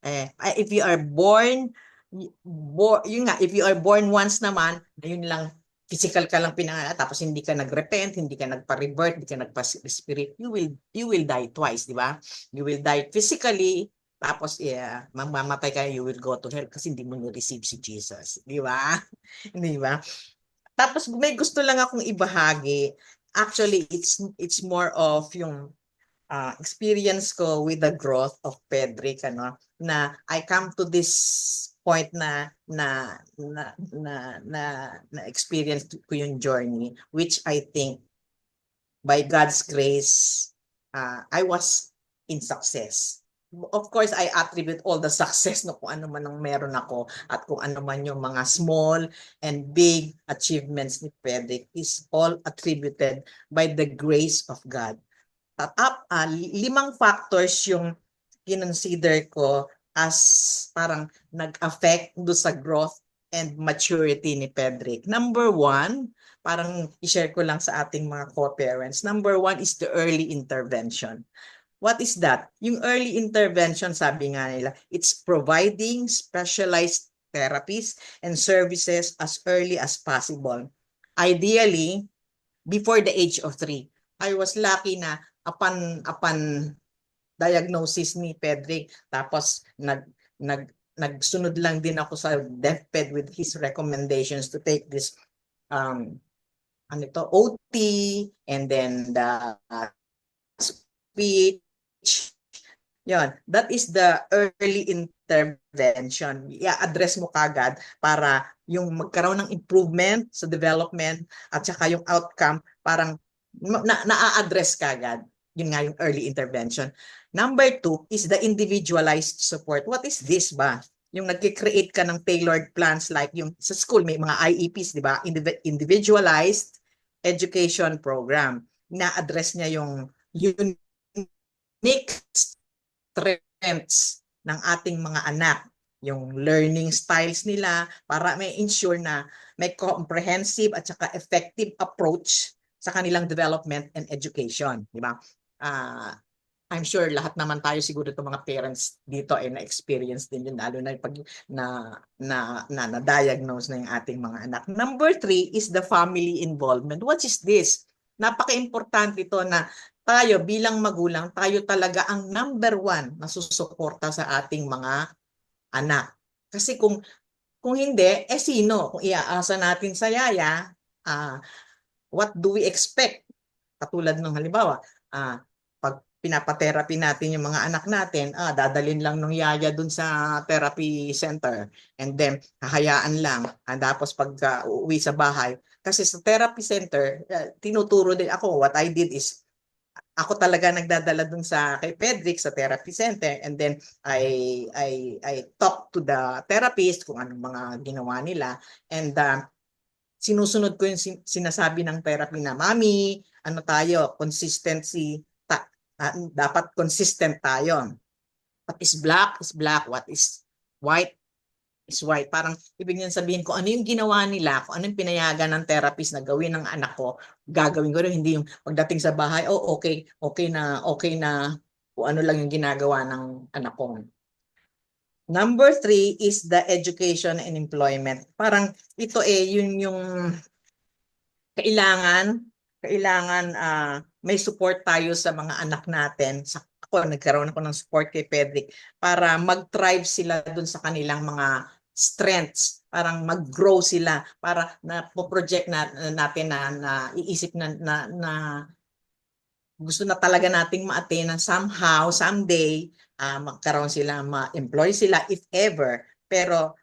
if you are born if you are born once naman, yun lang, physical ka lang pinanganak, tapos hindi ka nag-repent, hindi ka nagpa-rebirth, hindi ka nagpa-spirit, you will die twice, di ba? You will die physically, tapos mamamatay ka, you will go to hell kasi hindi mo na-receive si Jesus, di ba? Di ba? Tapos may gusto lang akong ibahagi. Actually, it's more of yung experience ko with the growth of Pedrick, na I come to this point na experience ko yung journey, which I think by God's grace I was in success. Of course, I attribute all the success no kung ano man ang meron ako at kung ano man yung mga small and big achievements ni Pedrick is all attributed by the grace of God. 5 factors yung kinonsider ko as parang nag-affect do sa growth and maturity ni Pedrick. Number one, parang i-share ko lang sa ating mga co-parents. Number one is the early intervention. What is that? Yung early intervention, sabi nga nila, it's providing specialized therapies and services as early as possible. Ideally, before the age of 3. I was lucky na upon diagnosis ni Pedrick, tapos nagsunod lang din ako sa deathbed with his recommendations to take this OT and then the speech. Yon, that is the early intervention. I-address mo kagad para yung magkaroon ng improvement sa development at saka yung outcome parang na-address kagad. Yun nga yung early intervention. Number 2 is the individualized support. What is this ba? Yung nagki-create ka ng tailored plans like yung sa school may mga IEPs, di ba? Individualized education program. Na-address niya yung unique strengths ng ating mga anak, yung learning styles nila para may ensure na may comprehensive at saka effective approach sa kanilang development and education, di ba? I'm sure lahat naman tayo siguro itong mga parents dito ay na-experience din yun, lalo na pag na-diagnose na yung ating mga anak. Number 3 is the family involvement. What is this? Napaka-importante ito na tayo bilang magulang, tayo talaga ang number 1 na susuporta sa ating mga anak. Kasi kung hindi, sino? Kung iaasa natin sa yaya, what do we expect? Katulad ng halimbawa, pag pinapa-therapy natin yung mga anak natin, dadalhin lang ng yaya dun sa therapy center and then hahayaan lang. Tapos pag uuwi sa bahay, kasi sa therapy center, tinuturo din ako, what I did is, ako talaga nagdadala dun sa kay Pedrick sa therapy center and then I talk to the therapist kung anong mga ginawa nila and sinusunod ko yung sinasabi ng therapy na, Mami, ano tayo, consistency, dapat consistent tayo. What is black is black, what is white is white. Parang ibig niyan sabihin ko ano yung ginawa nila, kung anong pinayagan ng therapist na gawin ng anak ko, gagawin ko rin. Hindi yung pagdating sa bahay, okay na kung ano lang yung ginagawa ng anak ko. Number 3 is the education and employment. Parang ito yun yung kailangan may support tayo sa mga anak natin. Nagkaroon ako ng support kay Pedrick para mag-thrive sila dun sa kanilang mga strengths, parang mag-grow sila, para na-project natin na iisip na gusto na talaga nating ma-attain na somehow, someday, magkaroon sila, ma-employ sila if ever. Pero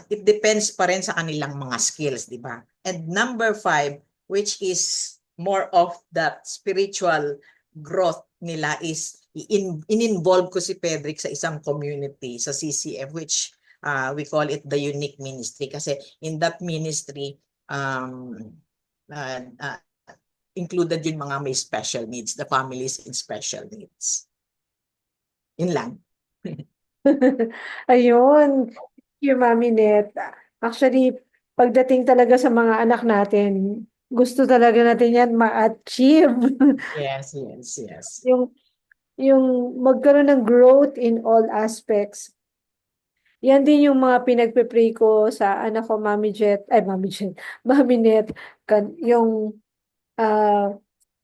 it depends pa rin sa kanilang mga skills, di ba? And number 5, which is more of that spiritual growth nila, is in-involve ko si Pedrick sa isang community, sa CCF, which we call it the Unique Ministry. Kasi in that ministry, included yung mga may special needs, the families in special needs. Yun lang. Ayun. Thank you, Mami Net. Actually, pagdating talaga sa mga anak natin, gusto talaga natin yan ma-achieve. Yes. Yung magkaroon ng growth in all aspects. Yan din yung mga pinagpe-pray ko sa anak ko, Mami Net. Yung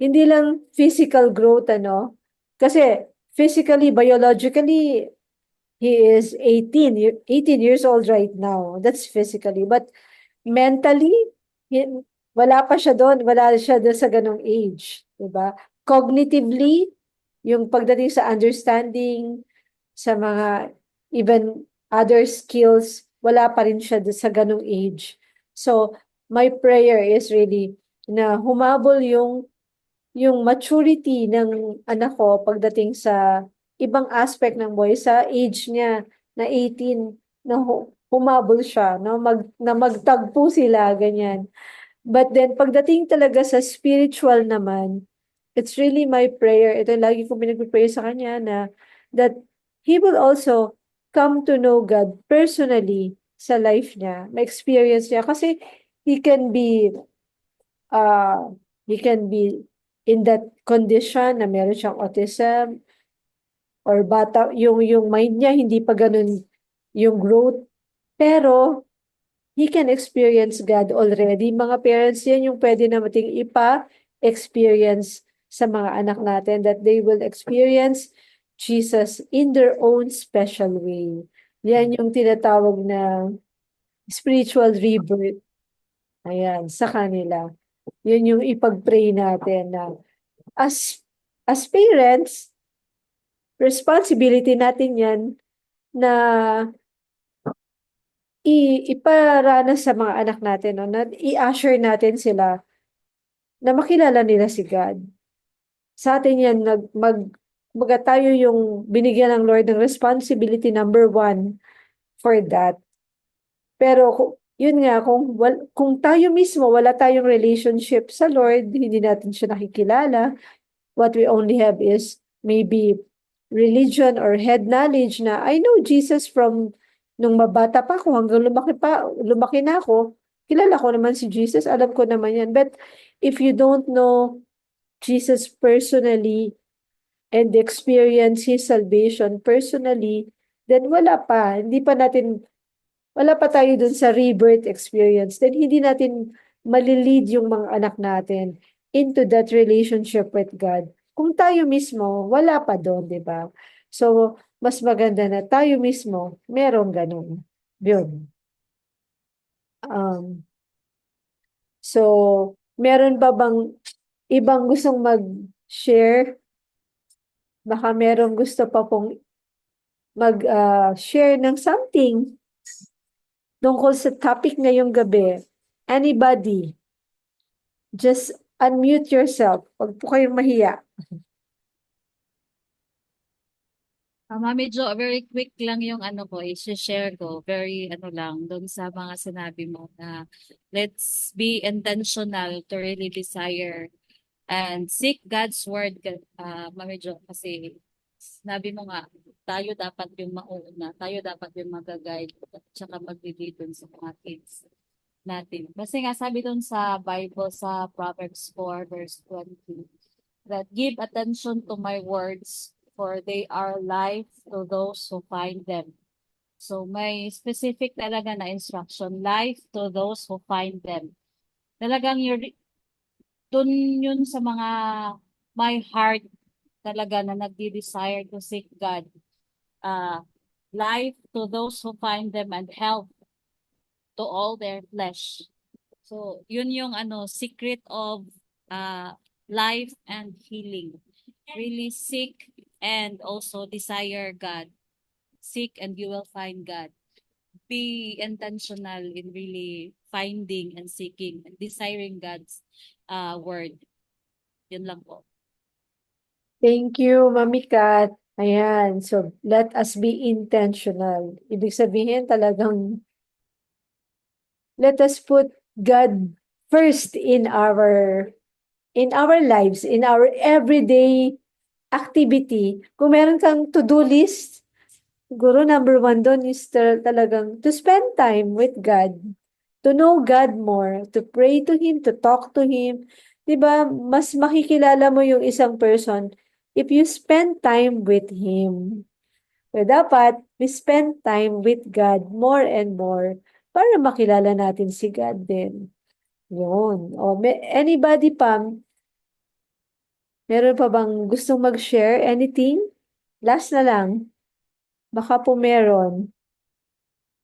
hindi lang physical growth, kasi physically, biologically, he is 18 years old right now. That's physically. But mentally, wala siya doon sa ganong age. Diba? Cognitively, yung pagdating sa understanding, sa mga even other skills, wala pa rin siya sa ganong age. So, my prayer is really na humabol yung maturity ng anak ko pagdating sa ibang aspect ng buhay, sa age niya na 18, na humabol siya, na magtagpo sila, ganyan. But then, pagdating talaga sa spiritual naman, it's really my prayer, ito lagi ko pinag-pray sa kanya, na that he will also come to know God personally, sa life niya, ma-experience niya. Kasi he can be, he can be in that condition na meron siyang autism, or bata, yung mind niya, hindi pa ganun yung growth. Pero, he can experience God already. Mga parents yan yung pwede nating ipa-experience sa mga anak natin, that they will experience Jesus in their own special way. Yan yung tinatawag na spiritual rebirth. Ayan, sa kanila. Yun yung ipag-pray natin na as parents, responsibility natin yan na iparanas sa mga anak natin, no, na i-assure natin sila na makilala nila si God. Sa atin yan, baga tayo yung binigyan ng Lord ng responsibility number 1 for that. Pero yun nga, kung tayo mismo wala tayong relationship sa Lord, hindi natin siya nakikilala, what we only have is maybe religion or head knowledge na I know Jesus from nung mabata pa ako hanggang lumaki na ako, kilala ko naman si Jesus, alam ko naman yan. But if you don't know Jesus personally and experience His salvation personally, then wala pa tayo dun sa rebirth experience. Then hindi natin malilid yung mga anak natin into that relationship with God. Kung tayo mismo, wala pa doon, di ba? So, mas maganda na tayo mismo, merong ganun. Yun. So, meron ba bang ibang gustong mag-share? Baka merong gusto pa pong mag-share ng something tungkol sa topic ngayong gabi. Anybody? Just unmute yourself. Huwag po kayong mahiya. Mami Jo, very quick lang yung ano ko, i-share ko. Very ano lang, doon sa mga sinabi mo na let's be intentional to really desire and seek God's word, Mami Jo, kasi sinabi mo nga, tayo dapat yung mauuna, tayo dapat yung mag-guide at saka mag-lead dun sa mga kids natin. Kasi nga sabi dun sa Bible, sa Proverbs 4 verse 20, that give attention to my words, for they are life to those who find them. So may specific talaga na instruction, life to those who find them. Talagang dun yun sa mga my heart talaga na nagdi-desire to seek God. Life to those who find them and health to all their flesh. So yun yung secret of life and healing. Really seek and also desire God. Seek and you will find God. Be intentional in really finding and seeking and desiring God's word. Yun lang po. Thank you, Mami Kat. Ayan, so let us be intentional. Ibig sabihin talagang let us put God first in our lives, in our everyday activity. Kung meron kang to-do list, siguro number 1 doon is talagang to spend time with God, to know God more, to pray to Him, to talk to Him. Diba, mas makikilala mo yung isang person if you spend time with Him. So, dapat we spend time with God more and more para makilala natin si God din. Yun. O, anybody pa? Meron pa bang gustong mag-share? Anything? Last na lang. Baka po meron.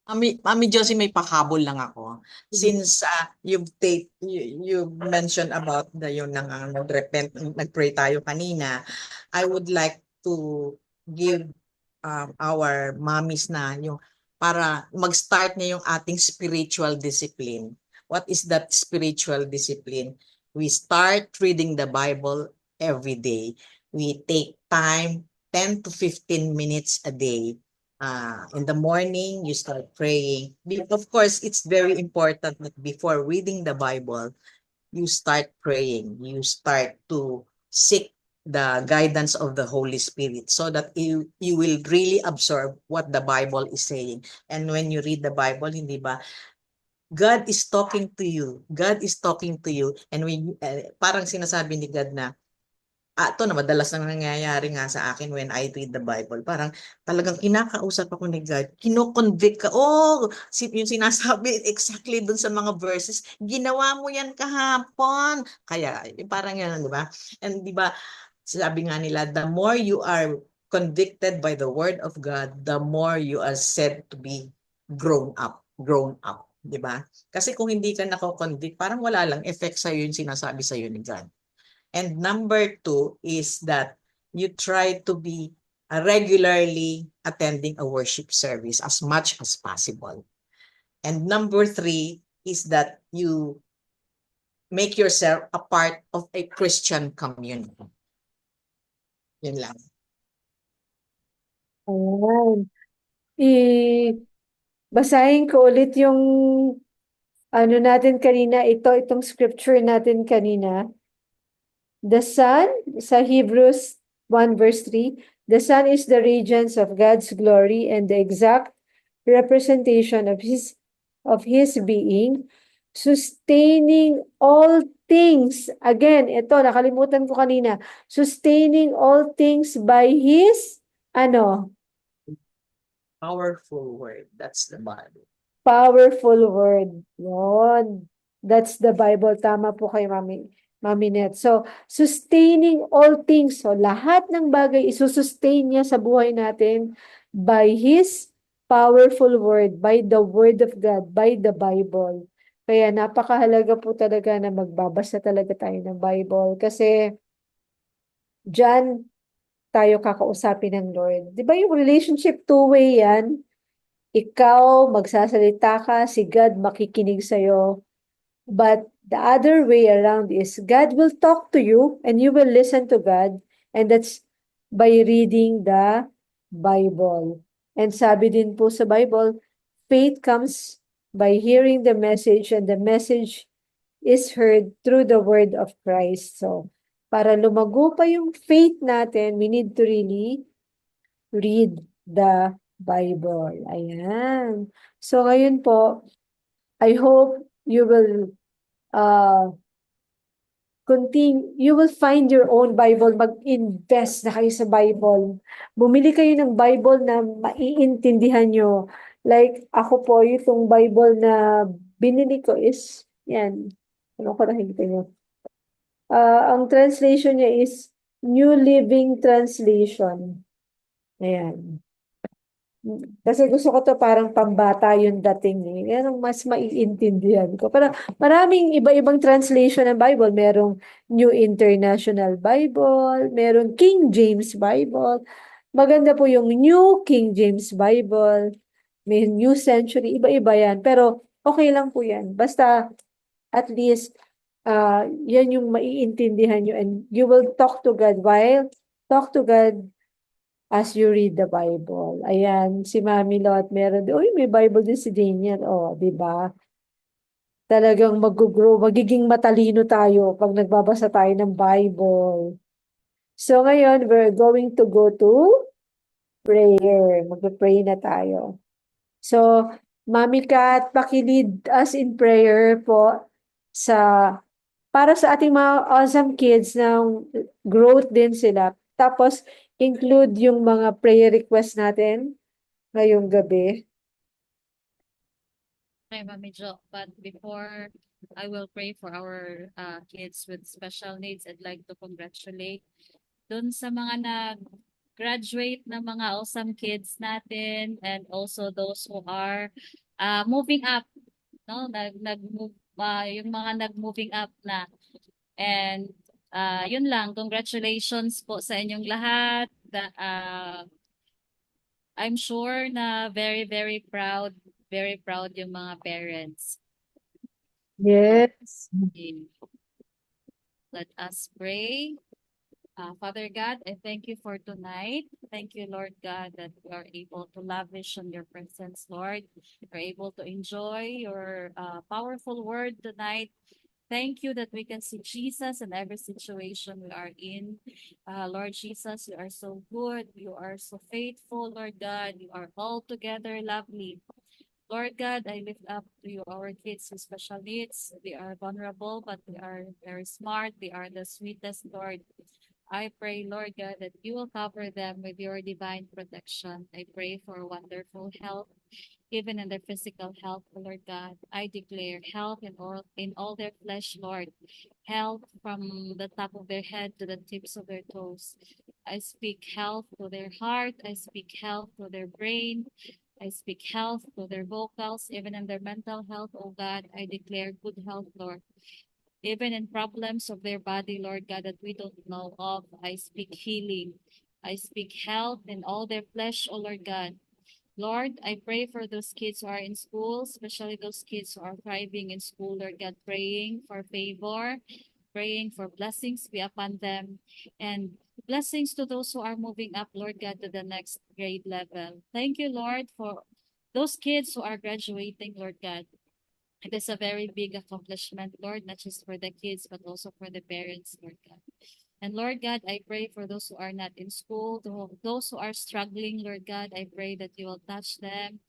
Mami Josie, may pahabol lang ako. Since you mentioned about yun nang nag-repent, nag-pray tayo kanina, I would like to give our mommies na yung para mag-start na yung ating spiritual discipline. What is that spiritual discipline? We start reading the Bible every day. We take time, 10 to 15 minutes a day. In the morning, you start praying. Of course, it's very important that before reading the Bible, you start praying. You start to seek the guidance of the Holy Spirit so that you will really absorb what the Bible is saying. And when you read the Bible, hindi ba, God is talking to you. God is talking to you. And when, parang sinasabi ni God na, ito na madalas nang nangyayari nga sa akin when I read the Bible. Parang talagang kinakausap ako ni God. Kino-convict ka. Oh, yung sinasabi exactly dun sa mga verses. Ginawa mo yan kahapon. Kaya parang yan, di ba? And di ba, sabi nga nila, the more you are convicted by the word of God, the more you are said to be grown up. Grown up. Di ba? Kasi kung hindi ka nako-convict, parang wala lang effect sa'yo yung sinasabi sa'yo ni God. And number 2 is that you try to be regularly attending a worship service as much as possible. And number 3 is that you make yourself a part of a Christian community. Yun lang. Ayan. Basahin ko ulit yung ano natin kanina, itong scripture natin kanina. The Son, sa Hebrews 1 verse 3, the Son is the radiance of God's glory and the exact representation of his being, sustaining all things. Again, ito, nakalimutan ko kanina. Sustaining all things by his, Powerful word. That's the Bible. powerful word. Yun. That's the Bible. Tama po kay Mami Net. So, sustaining all things. So, lahat ng bagay isusustain niya sa buhay natin by His powerful word, by the word of God, by the Bible. Kaya napakahalaga po talaga na magbabasa talaga tayo ng Bible. Kasi, diyan tayo kakausapin ng Lord. Di ba yung relationship two-way yan? Ikaw, magsasalita ka, si God makikinig sa'yo. But the other way around is God will talk to you and you will listen to God. And that's by reading the Bible. And sabi din po sa Bible, faith comes by hearing the message and the message is heard through the word of Christ. So, para lumago pa yung faith natin, we need to really read the Bible. Ayan. So, ngayon po, I hope you will you will find your own Bible, mag-invest na kayo sa Bible. Bumili kayo ng Bible na maiintindihan nyo. Like, ako po, itong Bible na binili ko is, yan. Ano ko nakikita nyo? Ang translation niya is New Living Translation. Ayan. Kasi gusto ko to parang pambata yung dating eh. Yan ang mas maiintindihan ko. Pero maraming iba-ibang translation ng Bible. Merong New International Bible, merong King James Bible. Maganda po yung New King James Bible, may New Century, iba-iba yan. Pero okay lang po yan. Basta at least yan yung maiintindihan nyo and you will talk to God talk to God as you read the Bible. Ayan, si Mami Lot meron. Uy, may Bible din si Daniel. Oh, di ba? Talagang mag-grow, magiging matalino tayo pag nagbabasa tayo ng Bible. So ngayon, we're going to go to prayer. Mag-pray na tayo. So, Mami Kat, pakilid us in prayer po para sa ating mga awesome kids na growth din sila. Tapos, include yung mga prayer request natin ngayong gabi. Okay, Mami Jo, but before I will pray for our kids with special needs, I'd like to congratulate dun sa mga nag-graduate na mga awesome kids natin and also those who are moving up, no? Nag-move, yung mga nag-moving up na. And yun lang, congratulations po sa inyong lahat. I'm sure na very, very proud yung mga parents. Yes. Okay. Let us pray. Father God, I thank you for tonight. Thank you, Lord God, that we are able to lavish on your presence, Lord. We're able to enjoy your powerful word tonight. Thank you that we can see Jesus in every situation we are in. Lord Jesus, you are so good. You are so faithful, Lord God. You are altogether lovely. Lord God, I lift up to you our kids with special needs. They are vulnerable, but they are very smart. They are the sweetest, Lord. I pray, Lord God, that you will cover them with your divine protection. I pray for wonderful health, even in their physical health, Lord God. I declare health in all their flesh, Lord. Health from the top of their head to the tips of their toes. I speak health to their heart. I speak health to their brain. I speak health to their vocals, even in their mental health, oh God. I declare good health, Lord. Even in problems of their body, Lord God, that we don't know of, I speak healing. I speak health in all their flesh, oh Lord God. Lord, I pray for those kids who are in school, especially those kids who are thriving in school, Lord God, praying for favor, praying for blessings be upon them, and blessings to those who are moving up, Lord God, to the next grade level. Thank you, Lord, for those kids who are graduating, Lord God. It is a very big accomplishment, Lord, not just for the kids, but also for the parents, Lord God. And Lord God, I pray for those who are not in school, those who are struggling, Lord God, I pray that you will touch them.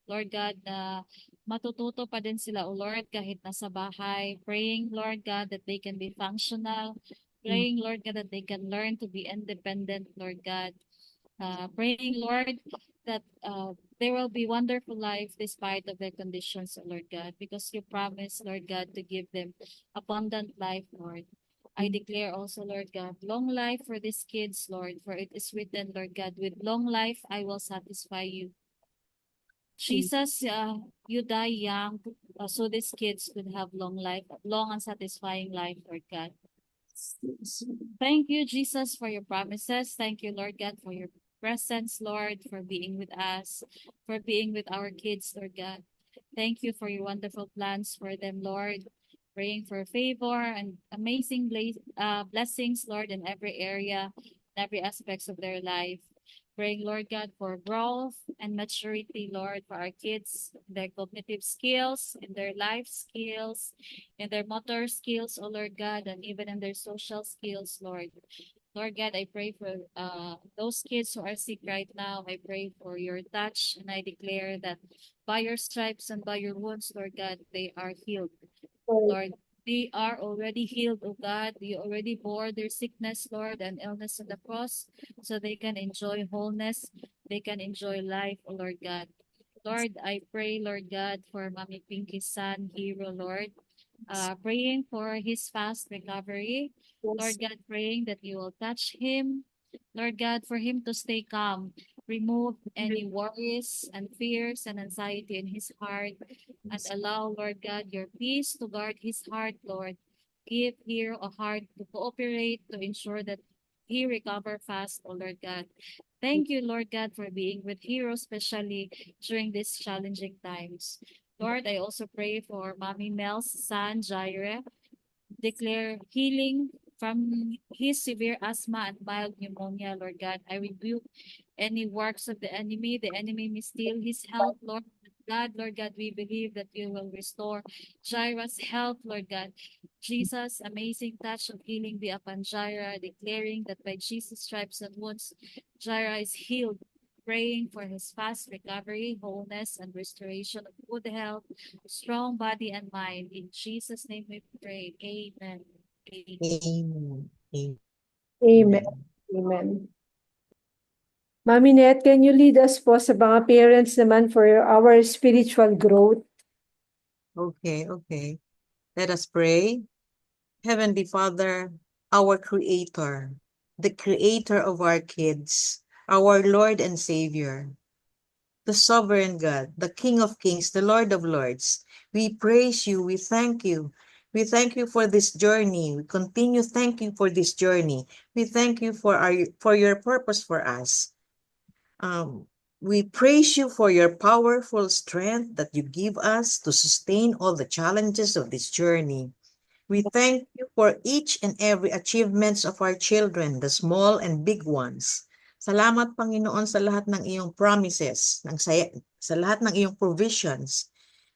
Lord God, na matututo pa din sila, O Lord, kahit nasa bahay. Praying, Lord God, that they can be functional. Praying, Lord God, that they can learn to be independent, Lord God. Praying, Lord, that there will be wonderful life despite of their conditions, O Lord God, because you promised, Lord God, to give them abundant life, Lord. I declare also, Lord God, long life for these kids, Lord, for it is written, Lord God, with long life I will satisfy you. Jesus, you die young, so these kids could have long life, long and satisfying life, Lord God. Thank you, Jesus, for your promises. Thank you, Lord God, for your presence, Lord, for being with us, for being with our kids, Lord God. Thank you for your wonderful plans for them, Lord. Praying for favor and amazing blessings, Lord, in every area, in every aspects of their life. Praying, Lord God, for growth and maturity, Lord, for our kids, their cognitive skills, in their life skills, in their motor skills, oh Lord God, and even in their social skills, Lord. Lord God, I pray for those kids who are sick right now. I pray for your touch, and I declare that by your stripes and by your wounds, Lord God, they are healed. Lord, they are already healed, oh God. You already bore their sickness, Lord, and illness on the cross, so they can enjoy wholeness. They can enjoy life, oh Lord God. Lord, I pray, Lord God, for Mami Pinky's son, Hero, Lord. Praying for his fast recovery. Lord God, praying that you will touch him. Lord God, for him to stay calm, remove any worries and fears and anxiety in his heart, and allow, Lord God, your peace to guard his heart, Lord. Give here a heart to cooperate to ensure that he recover fast, oh Lord God. Thank you, Lord God, for being with Hero, especially during these challenging times. Lord, I also pray for Mommy Mel's son, Jaire. Declare healing from his severe asthma and mild pneumonia, Lord God. I rebuke any works of the enemy. The enemy may steal his health, Lord God. Lord God, we believe that you will restore Jaira's health, Lord God. Jesus, amazing touch of healing be upon Jaira, declaring that by Jesus' stripes and wounds, Jaira is healed. Praying for his fast recovery, wholeness, and restoration of good health, strong body and mind. In Jesus' name we pray. Amen. Amen. Amen. Amen. Amen. Mami Net, can you lead us po sa mga parents naman for our spiritual growth? Okay, okay. Let us pray. Heavenly Father, our Creator, the Creator of our kids, our Lord and Savior, the Sovereign God, the King of Kings, the Lord of Lords, we praise you, we thank you. We thank you for this journey. We continue thanking for this journey. We thank you for your purpose for us. We praise you for your powerful strength that you give us to sustain all the challenges of this journey. We thank you for each and every achievements of our children, the small and big ones. Salamat, Panginoon, sa lahat ng iyong promises, sa lahat ng iyong provisions.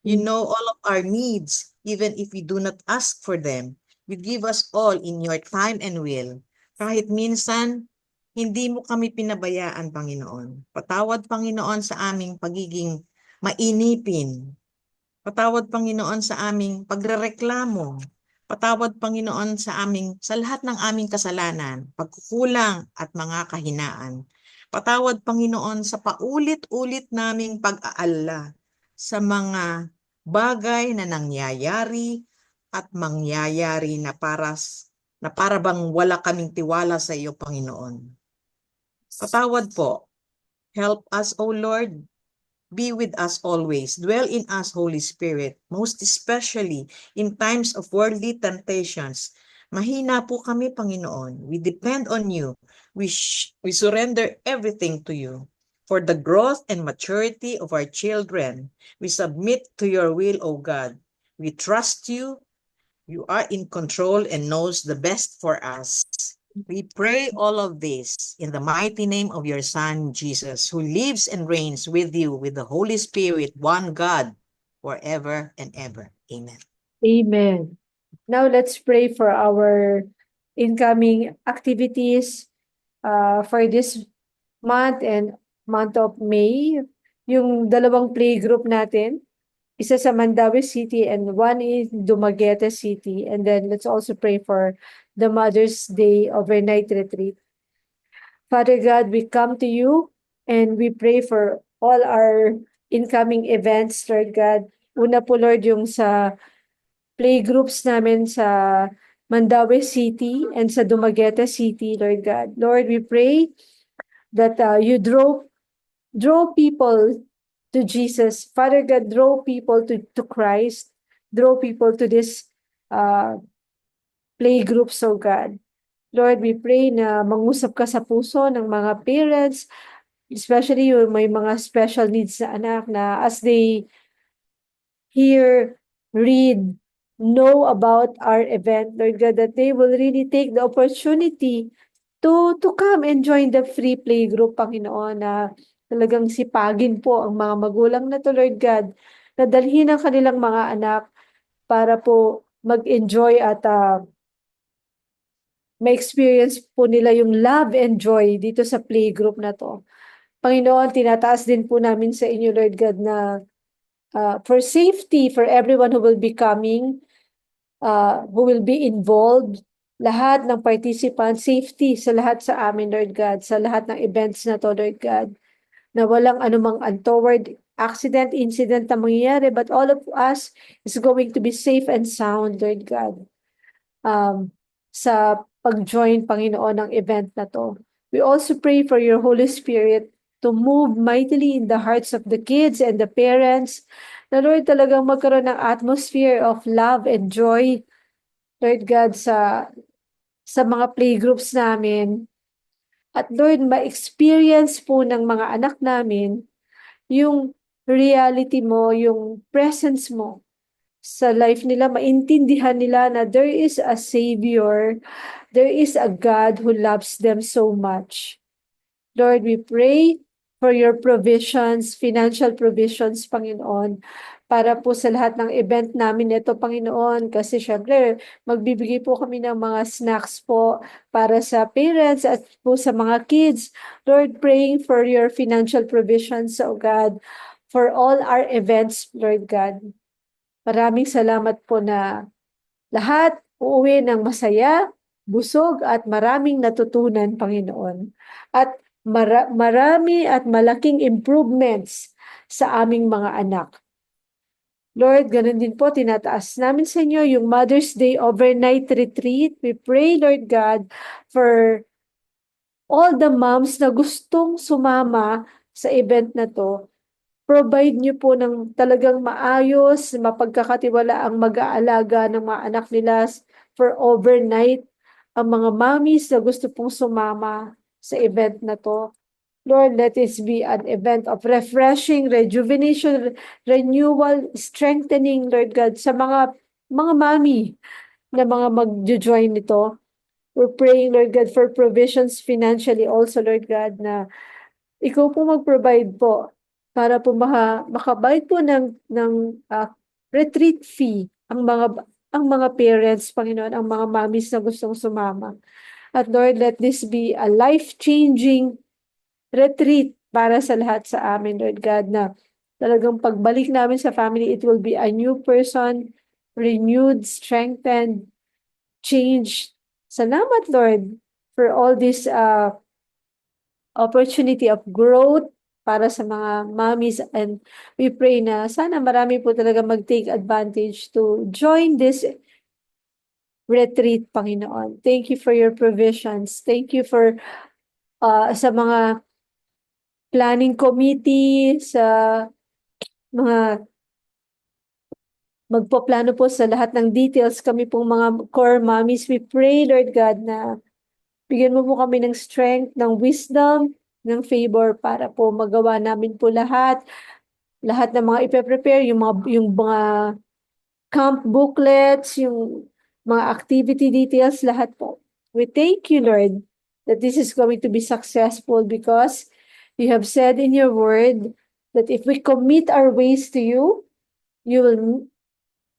You know all of our needs, even if we do not ask for them. You give us all in your time and will. Kahit minsan, hindi mo kami pinabayaan, Panginoon. Patawad, Panginoon, sa aming pagiging mainipin. Patawad, Panginoon, sa aming pagrereklamo. Patawad, Panginoon, sa lahat ng aming kasalanan, pagkukulang at mga kahinaan. Patawad, Panginoon, sa paulit-ulit naming pag-aalala sa mga bagay na nangyayari at mangyayari na para bang wala kaming tiwala sa iyo, Panginoon. Patawad po. Help us, O Lord. Be with us always. Dwell in us, Holy Spirit, most especially in times of worldly temptations. Mahina po kami, Panginoon. We depend on you. We surrender everything to you. For the growth and maturity of our children, we submit to your will, O God. We trust you. You are in control and knows the best for us. We pray all of this in the mighty name of your Son, Jesus, who lives and reigns with you, with the Holy Spirit, one God, forever and ever. Amen. Amen. Now let's pray for our incoming activities for this month and month of May. Yung dalawang playgroup natin, isa sa Mandaue City and one in Dumaguete City. And then let's also pray for the Mother's Day overnight retreat. Father God, we come to you and we pray for all our incoming events, Lord God. Una po, Lord, yung sa playgroups namin sa Mandaue City and sa Dumaguete City, Lord God. Lord, we pray that you draw people to Jesus. Father God, draw people to Christ. Draw people to this playgroups, oh God. Lord, we pray na mangusap ka sa puso ng mga parents, especially yung may mga special needs na anak na as they hear, read, know about our event, Lord God, that they will really take the opportunity to come and join the free playgroup, Panginoon, na talagang sipagin po ang mga magulang na to, Lord God, na dalhin ang kanilang mga anak para po mag-enjoy at ma-experience po nila yung love and joy dito sa playgroup na to. Panginoon, tinataas din po namin sa inyo, Lord God, na for safety for everyone who will be coming, who will be involved, lahat ng participants, safety sa lahat sa amin, Lord God, sa lahat ng events na to, Lord God, na walang anumang untoward accident, incident na mangyayari, but all of us is going to be safe and sound, Lord God, sa pag-join, Panginoon, ng event na to. We also pray for your Holy Spirit to move mightily in the hearts of the kids and the parents, na Lord, talagang magkaroon ng atmosphere of love and joy, Lord God, sa mga playgroups namin. At Lord, ma-experience po ng mga anak namin yung reality mo, yung presence mo sa life nila, maintindihan nila na there is a Savior, there is a God who loves them so much. Lord, we pray for your provisions, financial provisions, Panginoon, para po sa lahat ng event namin ito, Panginoon, kasi syempre, magbibigay po kami ng mga snacks po para sa parents at po sa mga kids. Lord, praying for your financial provisions, oh God, for all our events, Lord God. Maraming salamat po na lahat uuwi ng masaya, busog at maraming natutunan, Panginoon. At marami at malaking improvements sa aming mga anak. Lord, ganun din po, tinataas namin sa inyo yung Mother's Day overnight retreat. We pray, Lord God, for all the moms na gustong sumama sa event na to. Provide niyo po ng talagang maayos, mapagkakatiwala ang mag-aalaga ng mga anak nila for overnight. Ang mga mommies na gusto pong sumama sa event na to. Lord, let this be an event of refreshing, rejuvenation, renewal, strengthening, Lord God, sa mga mommy na mga mag-join nito. We're praying, Lord God, for provisions financially also, Lord God, na ikaw po mag-provide po para po makabayad po ng retreat fee ang mga parents, Panginoon, ang mga mommies na gustong sumama. At Lord, let this be a life-changing retreat para sa lahat sa amin, Lord God, na talagang pagbalik namin sa family, it will be a new person, renewed, strengthened, changed. Salamat, Lord, for all this opportunity of growth para sa mga mommies, and we pray na sana marami po talaga mag-take advantage to join this retreat, Panginoon. Thank you for your provisions. Thank you for sa mga planning committee, sa mga magpoplano po sa lahat ng details. Kami pong mga core mommies, we pray, Lord God, na bigyan mo po kami ng strength, ng wisdom, ng favor para po magawa namin po lahat ng mga ipe-prepare, yung mga camp booklets, yung mga activity details, lahat po. We thank you, Lord, that this is going to be successful because you have said in your word that if we commit our ways to you, you will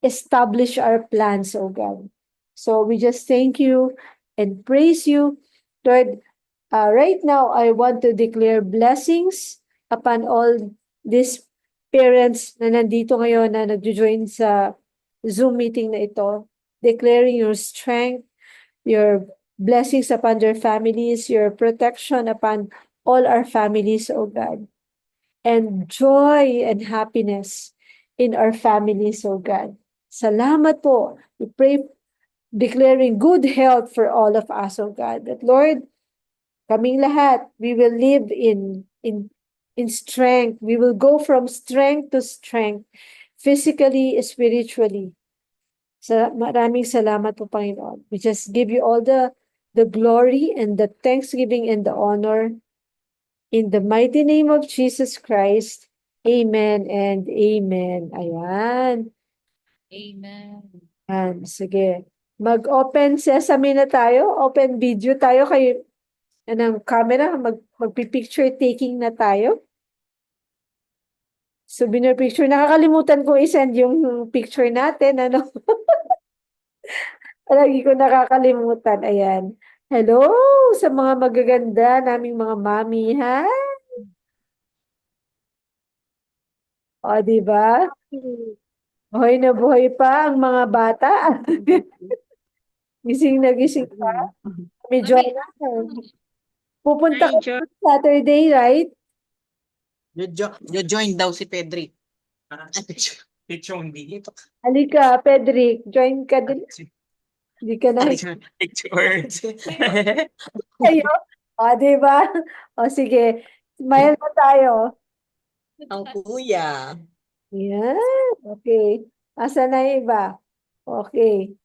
establish our plans, oh God. So we just thank you and praise you, Lord. Right now, I want to declare blessings upon all these parents na nandito ngayon na nagjo-join sa Zoom meeting na ito, declaring your strength, your blessings upon their families, your protection upon all our families, oh God, and joy and happiness in our families, oh God. Salamat po. We pray, declaring good health for all of us, oh God, that Lord, kaming lahat, we will live in strength. We will go from strength to strength, physically, spiritually. Maraming salamat po, Panginoon. We just give you all the glory and the thanksgiving and the honor. In the mighty name of Jesus Christ, amen and amen. Ayan. Amen. Ayan. Sige. Mag-open sesame na tayo. Open video tayo. Kayo ng camera. Magpipicture taking na tayo. Souvenir picture. Nakakalimutan ko i-send yung picture natin. Ano? Lagi ko nakakalimutan. Ayan. Hello sa mga magaganda naming mga mami, ha? O, di ba? Buhay na buhay pa ang mga bata. Gising na gising pa. Medyo pupunta ko Saturday, right? You join daw si Pedri. Halika, Pedrick. Join ka din. Hindi ka na Pictures. kayo. O, di ba? O, sige. Smile na tayo. Ang kuya. Yan. Okay. Asa na yung iba? Okay.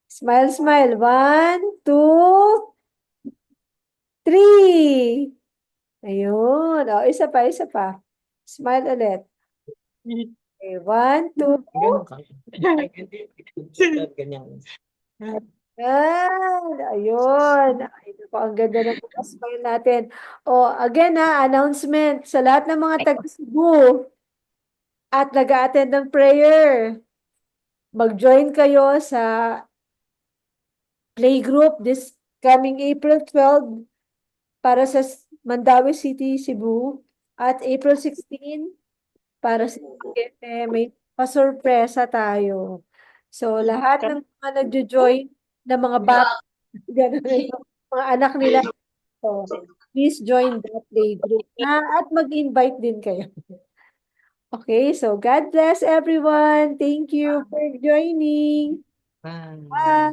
Smile, smile. 1, 2, 3. Ayun. O, isa pa, isa pa. Smile ulit. Okay. 1, 2. Ganun ka. Ganyan. Yan. Ayun. Ay, naku, ang ganda ng smile natin. O, again announcement sa lahat ng mga taga-Cebu at nag-a-attend ng prayer. Mag-join kayo sa playgroup this coming April 12 para sa Mandaue City, Cebu, at April 16 para sa may pasurpresa tayo. So, lahat ng mga nagjo-join na mga bata, ganun, mga anak nila, so, please join that playgroup. At mag-invite din kayo. Okay, so God bless everyone. Thank you for joining. Bye. Bye.